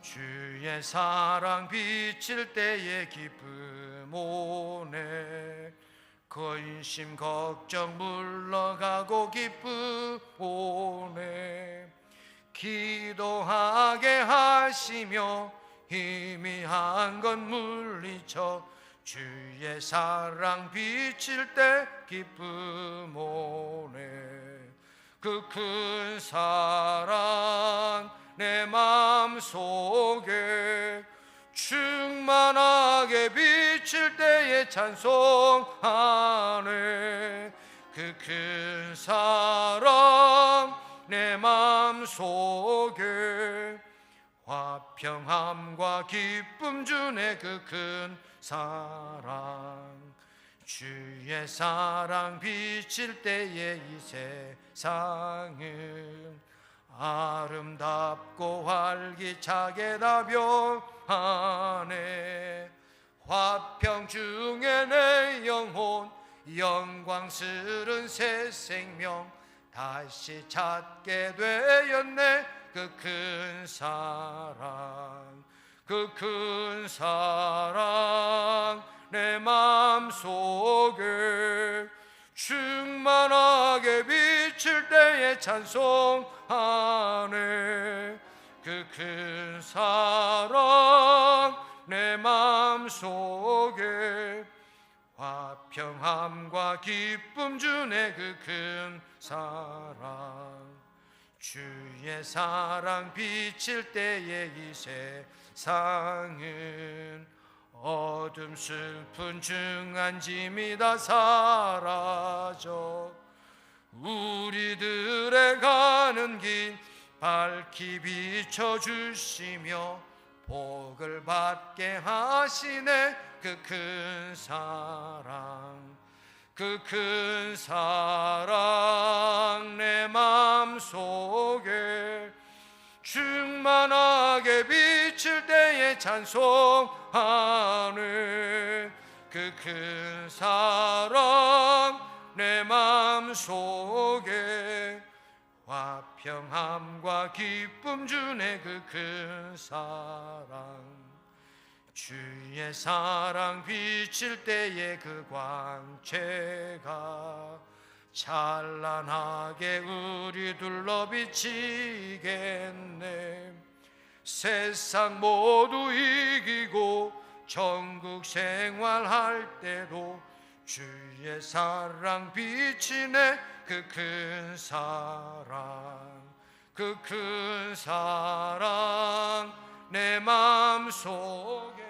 주의 사랑 비칠 때의 기쁨 오네, 근심 걱정 물러가고 기쁨 오네, 기도하게 하시며 희미한 것 물리쳐 주의 사랑 비칠 때 기쁨 오네, 그 큰 사랑 내 마음속에 충만하게 비칠 때에 찬송하네, 그 큰 사랑 내 마음속에 화평함과 기쁨 주네, 그 큰 사랑, 주의 사랑 비칠 때에 이 세상은 아름답고 활기차게 다 변하네, 화평 중에 내 영혼 영광스런 새 생명 다시 찾게 되었네, 그 큰 사랑, 그 큰 사랑 내 마음속에 충만하게 비칠 때에 찬송하네, 그 큰 사랑 내 마음속에 화평함과 기쁨 주네, 그 큰 사랑, 주의 사랑 비칠 때에 이 세상은 어둠 슬픈 중한 짐이 다 사라져 우리들의 가는 길 밝히 비춰주시며 복을 받게 하시네, 그 큰 사랑, 그 큰 사랑 내 마음속에 충만하게 비칠 때에 찬송하네, 그 큰 사랑 내 마음속에 화평함과 기쁨 주네, 그 큰 사랑, 주의 사랑 비칠 때에 그 광채가 찬란하게 우리 둘러 비치겠네, 세상 모두 이기고 천국 생활할 때도 주의 사랑 비치네, 그 큰 사랑, 그 큰 사랑 내 마음속에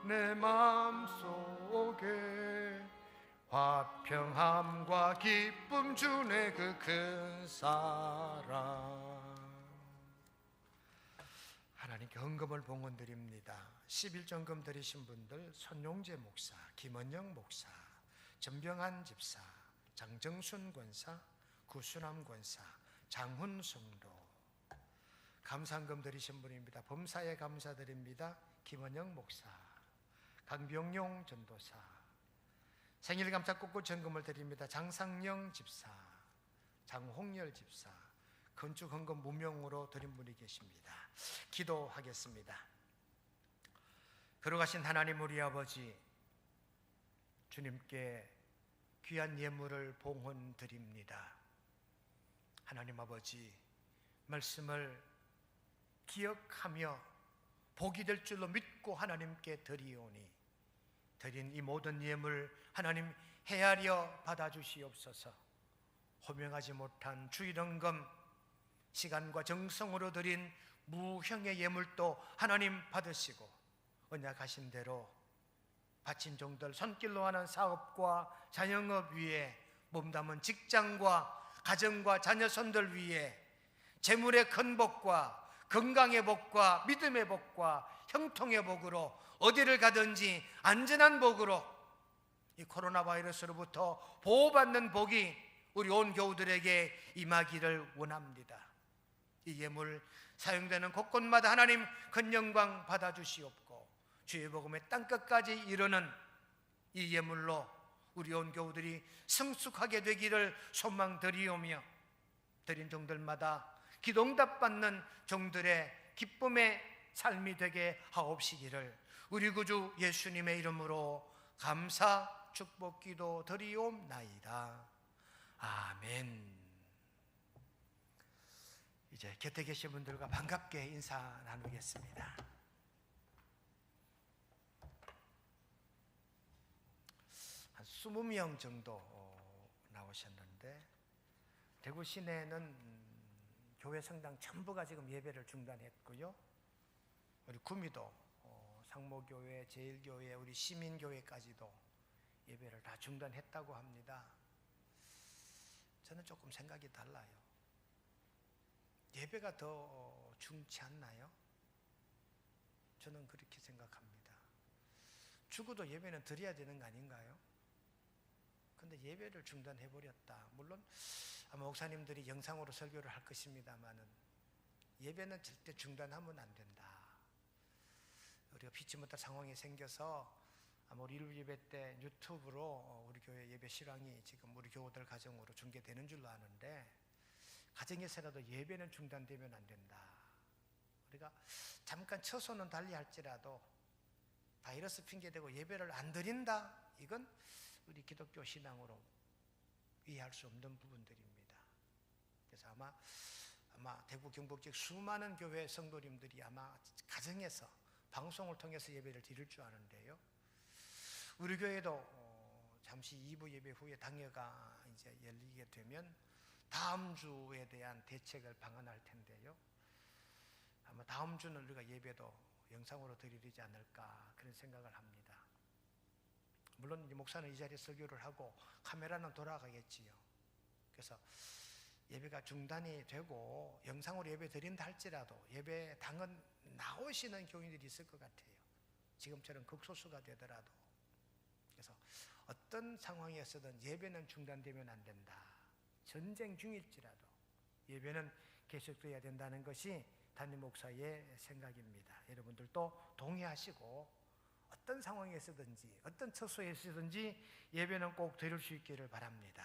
내 마음속에 화평함과 기쁨 주네, 그 큰 사랑. 하나님 하나님께 헌금을 봉헌드립니다. 11전금 드리신 분들 손용재 목사, 김원영 목사, 전병한 집사, 장정순 권사, 구순함 권사, 장훈 성도. 감사헌금 드리신 분입니다. 범사에 감사드립니다. 김원영 목사, 강병용 전도사. 생일 감사 꽃꽃 전금을 드립니다. 장상영 집사, 장홍열 집사. 건축 헌금 무명으로 드린 분이 계십니다. 기도하겠습니다. 걸어가신 하나님 우리 아버지, 주님께 귀한 예물을 봉헌 드립니다. 하나님 아버지, 말씀을 기억하며 복이 될 줄로 믿고 하나님께 드리오니 드린 이 모든 예물 하나님 헤아려 받아주시옵소서. 호명하지 못한 주일헌금, 시간과 정성으로 드린 무형의 예물도 하나님 받으시고 언약하신 대로 바친 종들 손길로 하는 사업과 자영업 위에 몸담은 직장과 가정과 자녀손들 위에 재물의 큰 복과 건강의 복과 믿음의 복과 형통의 복으로 어디를 가든지 안전한 복으로 이 코로나 바이러스로부터 보호받는 복이 우리 온 교우들에게 임하기를 원합니다. 이 예물 사용되는 곳곳마다 하나님 큰 영광 받아주시옵고 주의 복음의 땅끝까지 이르는 이 예물로 우리 온 교우들이 성숙하게 되기를 소망드리오며 드린 종들마다 기도응답 받는 종들의 기쁨의 삶이 되게 하옵시기를 우리 구주 예수님의 이름으로 감사 축복 기도 드리옵나이다. 아멘. 이제 곁에 계신 분들과 반갑게 인사 나누겠습니다. 한 20명 정도 나오셨는데 대구 시내는 교회 성당 전부가 지금 예배를 중단했고요. 우리 구미도 상모교회, 제일교회, 우리 시민교회까지도 예배를 다 중단했다고 합니다. 저는 조금 생각이 달라요. 예배가 더 중치 않나요? 저는 그렇게 생각합니다. 죽어도 예배는 드려야 되는 거 아닌가요? 근데 예배를 중단해버렸다. 물론 아마 목사님들이 영상으로 설교를 할 것입니다만은 예배는 절대 중단하면 안 된다. 우리가 피치 못할 상황이 생겨서 아마 우리 일부 예배 때 유튜브로 우리 교회 예배 실황이 지금 우리 교우들 가정으로 중계되는 줄로 아는데 가정에서라도 예배는 중단되면 안 된다. 우리가 잠깐 처소는 달리할지라도 바이러스 핑계대고 예배를 안 드린다. 이건 우리 기독교 신앙으로 이해할 수 없는 부분들입니다. 그래서 아마 대구 경북 지역 수많은 교회 성도님들이 아마 가정에서 방송을 통해서 예배를 드릴 줄 아는데요. 우리 교회도 잠시 2부 예배 후에 당회가 이제 열리게 되면 다음 주에 대한 대책을 방안할 텐데요. 아마 다음 주는 우리가 예배도 영상으로 드리지 않을까 그런 생각을 합니다. 물론 이제 목사는 이 자리에 설교를 하고 카메라는 돌아가겠지요. 그래서 예배가 중단이 되고 영상으로 예배 드린다 할지라도 예배 당은 나오시는 교인들이 있을 것 같아요. 지금처럼 극소수가 되더라도. 그래서 어떤 상황에서든 예배는 중단되면 안 된다. 전쟁 중일지라도 예배는 계속돼야 된다는 것이 담임 목사의 생각입니다. 여러분들도 동의하시고 어떤 상황에서든지 어떤 처소에서든지 예배는 꼭 드릴 수 있기를 바랍니다.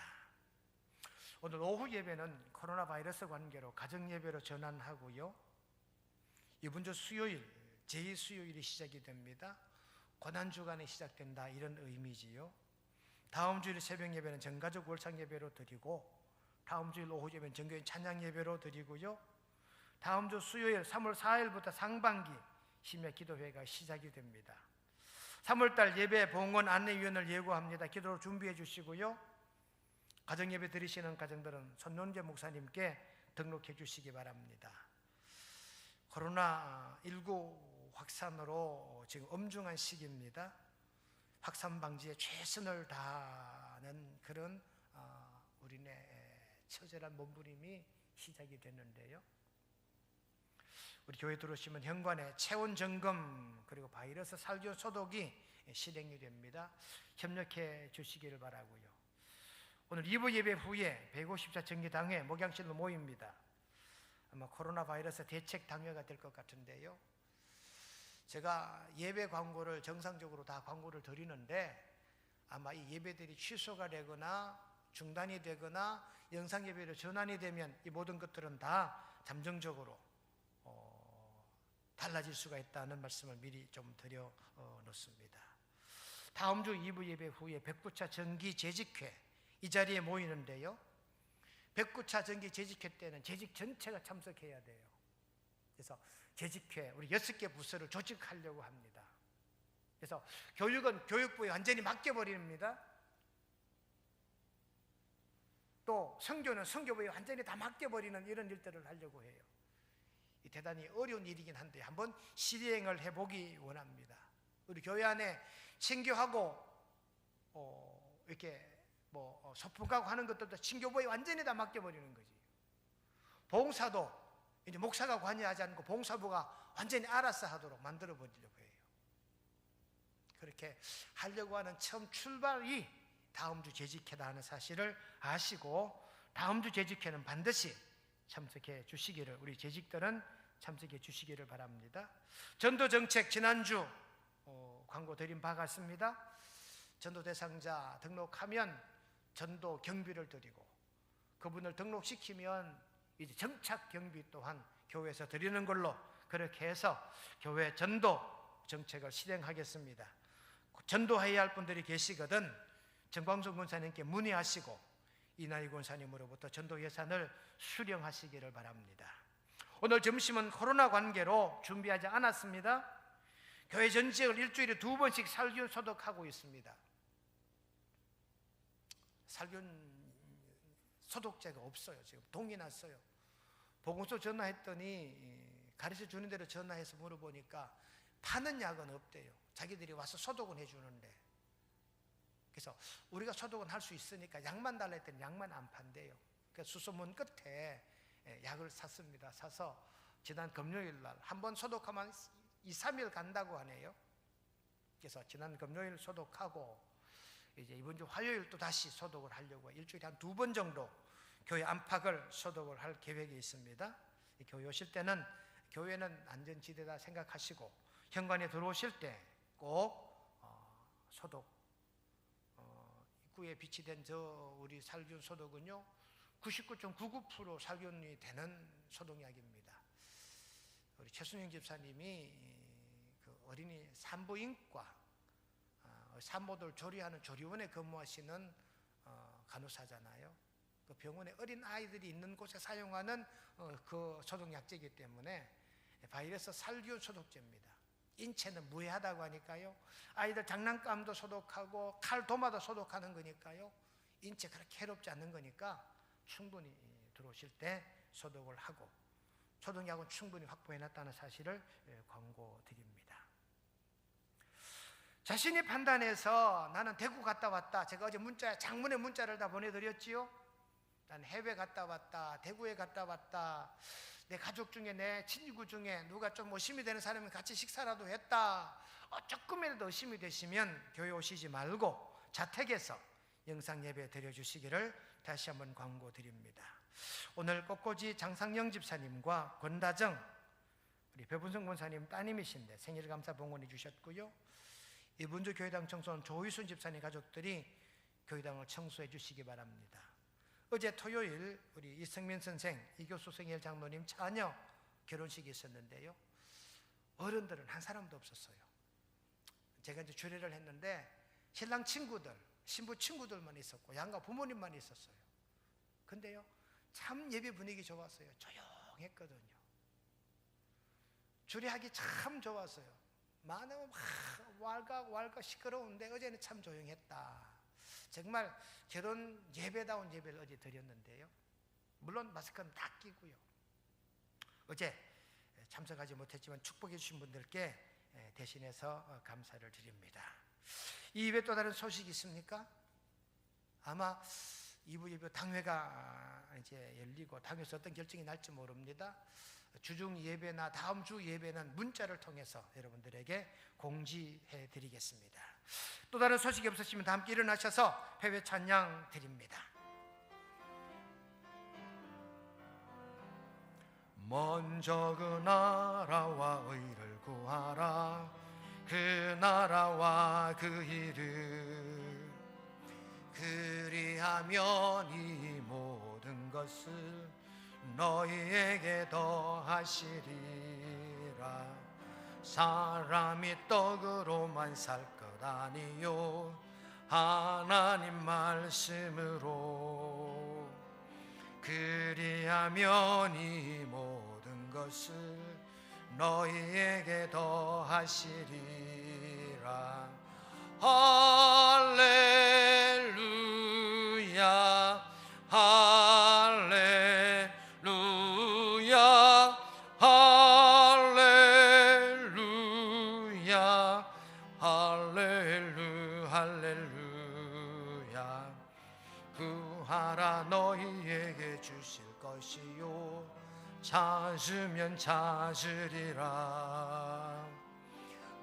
오늘 오후 예배는 코로나 바이러스 관계로 가정 예배로 전환하고요. 이번 주 수요일 제2수요일이 시작이 됩니다. 고난주간에 시작된다 이런 의미지요. 다음 주일 새벽 예배는 전가족 월상 예배로 드리고 다음 주일 오후 예배는 전교인 찬양 예배로 드리고요. 다음 주 수요일 3월 4일부터 상반기 심야 기도회가 시작이 됩니다. 3월달 예배 봉헌 안내위원을 예고합니다. 기도로 준비해 주시고요. 가정예배 드리시는 가정들은 손논재 목사님께 등록해 주시기 바랍니다. 코로나19 확산으로 지금 엄중한 시기입니다. 확산 방지에 최선을 다하는 그런 우리네 처절한 몸부림이 시작이 됐는데요. 우리 교회 들어오시면 현관에 체온 점검 그리고 바이러스 살균 소독이 실행이 됩니다. 협력해 주시기를 바라고요. 오늘 2부 예배 후에 154 정기당회 목양실로 모입니다. 아마 코로나 바이러스 대책 당회가 될 것 같은데요. 제가 예배 광고를 정상적으로 다 광고를 드리는데 아마 이 예배들이 취소가 되거나 중단이 되거나 영상 예배로 전환이 되면 이 모든 것들은 다 잠정적으로 달라질 수가 있다는 말씀을 미리 좀 드려 놓습니다. 다음 주 2부 예배 후에 109차 정기 재직회 이 자리에 모이는데요. 109차 정기 재직회 때는 재직 전체가 참석해야 돼요. 그래서 재직회 우리 6개 부서를 조직하려고 합니다. 그래서 교육은 교육부에 완전히 맡겨버립니다. 또 선교는 선교부에 완전히 다 맡겨버리는 이런 일들을 하려고 해요. 대단히 어려운 일이긴 한데 한번 실행을 해보기 원합니다. 우리 교회 안에 친교하고 이렇게 소풍가고 하는 것들도 친교부에 완전히 다 맡겨버리는 거지. 봉사도 이제 목사가 관여하지 않고 봉사부가 완전히 알아서 하도록 만들어 버리려고 해요. 그렇게 하려고 하는 처음 출발이 다음 주 재직회다 하는 사실을 아시고 다음 주 재직회는 반드시 참석해 주시기를 우리 재직들은 참석해 주시기를 바랍니다. 전도정책 지난주 광고 드린 바 같습니다. 전도 대상자 등록하면 전도 경비를 드리고 그분을 등록시키면 이제 정착 경비 또한 교회에서 드리는 걸로 그렇게 해서 교회 전도 정책을 실행하겠습니다. 전도해야 할 분들이 계시거든 정광순 권사님께 문의하시고 이나희 권사님으로부터 전도 예산을 수령하시기를 바랍니다. 오늘 점심은 코로나 관계로 준비하지 않았습니다. 교회 전지역을 일주일에 2번씩 살균 소독하고 있습니다. 살균 소독제가 없어요. 지금 동이 났어요. 보건소 전화했더니 가르쳐 주는 대로 전화해서 물어보니까 파는 약은 없대요. 자기들이 와서 소독은 해주는데. 그래서 우리가 소독은 할 수 있으니까 약만 달라 했더니 약만 안 판대요. 그래서 수소문 끝에 약을 샀습니다. 사서 지난 금요일 날 한 번 소독하면 2, 3일 간다고 하네요. 그래서 지난 금요일 소독하고 이제 이번 주 화요일 또 다시 소독을 하려고 일주일에 한 2번 정도 교회 안팎을 소독을 할 계획이 있습니다. 교회 오실 때는 교회는 안전지대다 생각하시고 현관에 들어오실 때 꼭 소독 입구에 비치된 저 우리 살균 소독은요 99.99% 살균이 되는 소독약입니다. 우리 최순영 집사님이 그 어린이 산부인과 산모들 조리하는 조리원에 근무하시는 간호사잖아요. 그 병원에 어린 아이들이 있는 곳에 사용하는 그 소독약제이기 때문에 바이러스 살균 소독제입니다. 인체는 무해하다고 하니까요. 아이들 장난감도 소독하고 칼 도마도 소독하는 거니까요. 인체 그렇게 해롭지 않는 거니까 충분히 들어오실 때 소독을 하고 소독약은 충분히 확보해놨다는 사실을 권고드립니다. 자신이 판단해서 나는 대구 갔다 왔다. 제가 어제 장문의 문자를 다 보내드렸지요. 난 해외 갔다 왔다. 대구에 갔다 왔다. 내 가족 중에 내 친구 중에 누가 좀 의심이 되는 사람이 같이 식사라도 했다. 조금이라도 의심이 되시면 교회 오시지 말고 자택에서 영상 예배 드려주시기를 다시 한번 권고드립니다. 오늘 꽃꽂이 장상영 집사님과 권다정 우리 배분성 권사님 따님이신데 생일 감사 봉헌해 주셨고요. 이번 주 교회당 청소는 조희순 집사님 가족들이 교회당을 청소해 주시기 바랍니다. 어제 토요일 우리 이승민 선생, 이교수 생일 장로님 자녀 결혼식이 있었는데요. 어른들은 한 사람도 없었어요. 제가 이제 주례를 했는데 신랑 친구들, 신부 친구들만 있었고 양가 부모님만 있었어요. 근데요, 참 예배 분위기 좋았어요. 조용했거든요. 주례하기 참 좋았어요. 많으면 막 왈가 시끄러운데 어제는 참 조용했다. 정말 결혼 예배다운 예배를 어제 드렸는데요. 물론 마스크는 다 끼고요. 어제 참석하지 못했지만 축복해 주신 분들께 대신해서 감사를 드립니다. 이 이외에 또 다른 소식이 있습니까? 아마 2부 예배 당회가 이제 열리고 당회에서 어떤 결정이 날지 모릅니다. 주중 예배나 다음 주 예배는 문자를 통해서 여러분들에게 공지해 드리겠습니다. 또 다른 소식이 없으시면 다 함께 일어나셔서 회외 찬양 드립니다. 먼저 그 나라와 의를 구하라. 그 나라와 그 일을 그리하면 이 모든 것을 너희에게 더하시리라. 사람이 떡으로만 살 것 아니요 하나님 말씀으로 그리하면 이 모든 것을 너희에게 더하시리라. 할렐루야 할렐루야 할렐루야 할렐루야. 구하라 너희에게 주실 것이요 찾으면 찾으리라.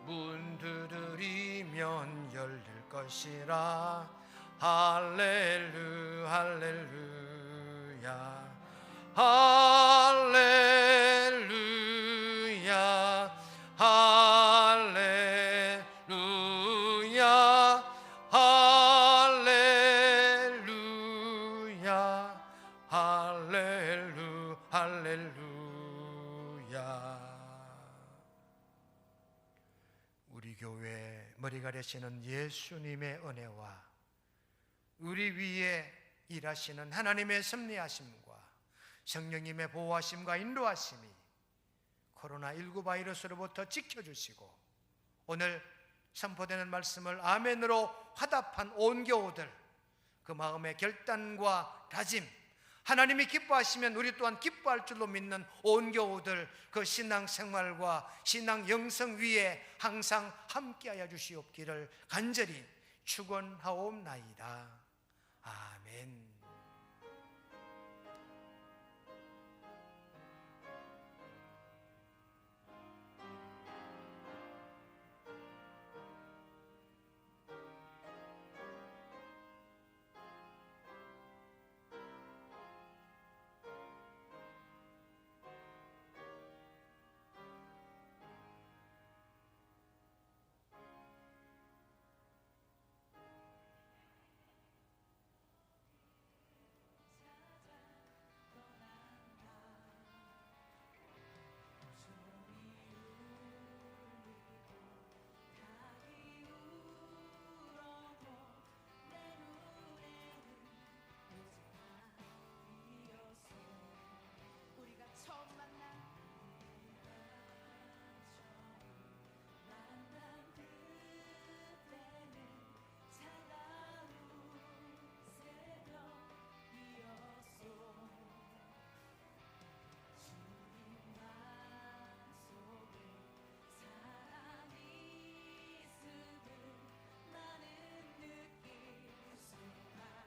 문 두드리면 열릴 것이라. 할렐루야 할렐루야 할렐루야 할렐루야 할렐루야 할렐루야. 우리 교회 머리가 되시는 예수님의 은혜와 우리 위에 일하시는 하나님의 섭리하심과 성령님의 보호하심과 인도하심이 코로나19 바이러스로부터 지켜주시고 오늘 선포되는 말씀을 아멘으로 화답한 온 교우들, 그 마음의 결단과 다짐, 하나님이 기뻐하시면 우리 또한 기뻐할 줄로 믿는 온 교우들, 그 신앙생활과 신앙 영성 위에 항상 함께하여 주시옵기를 간절히 축원하옵나이다. 아멘.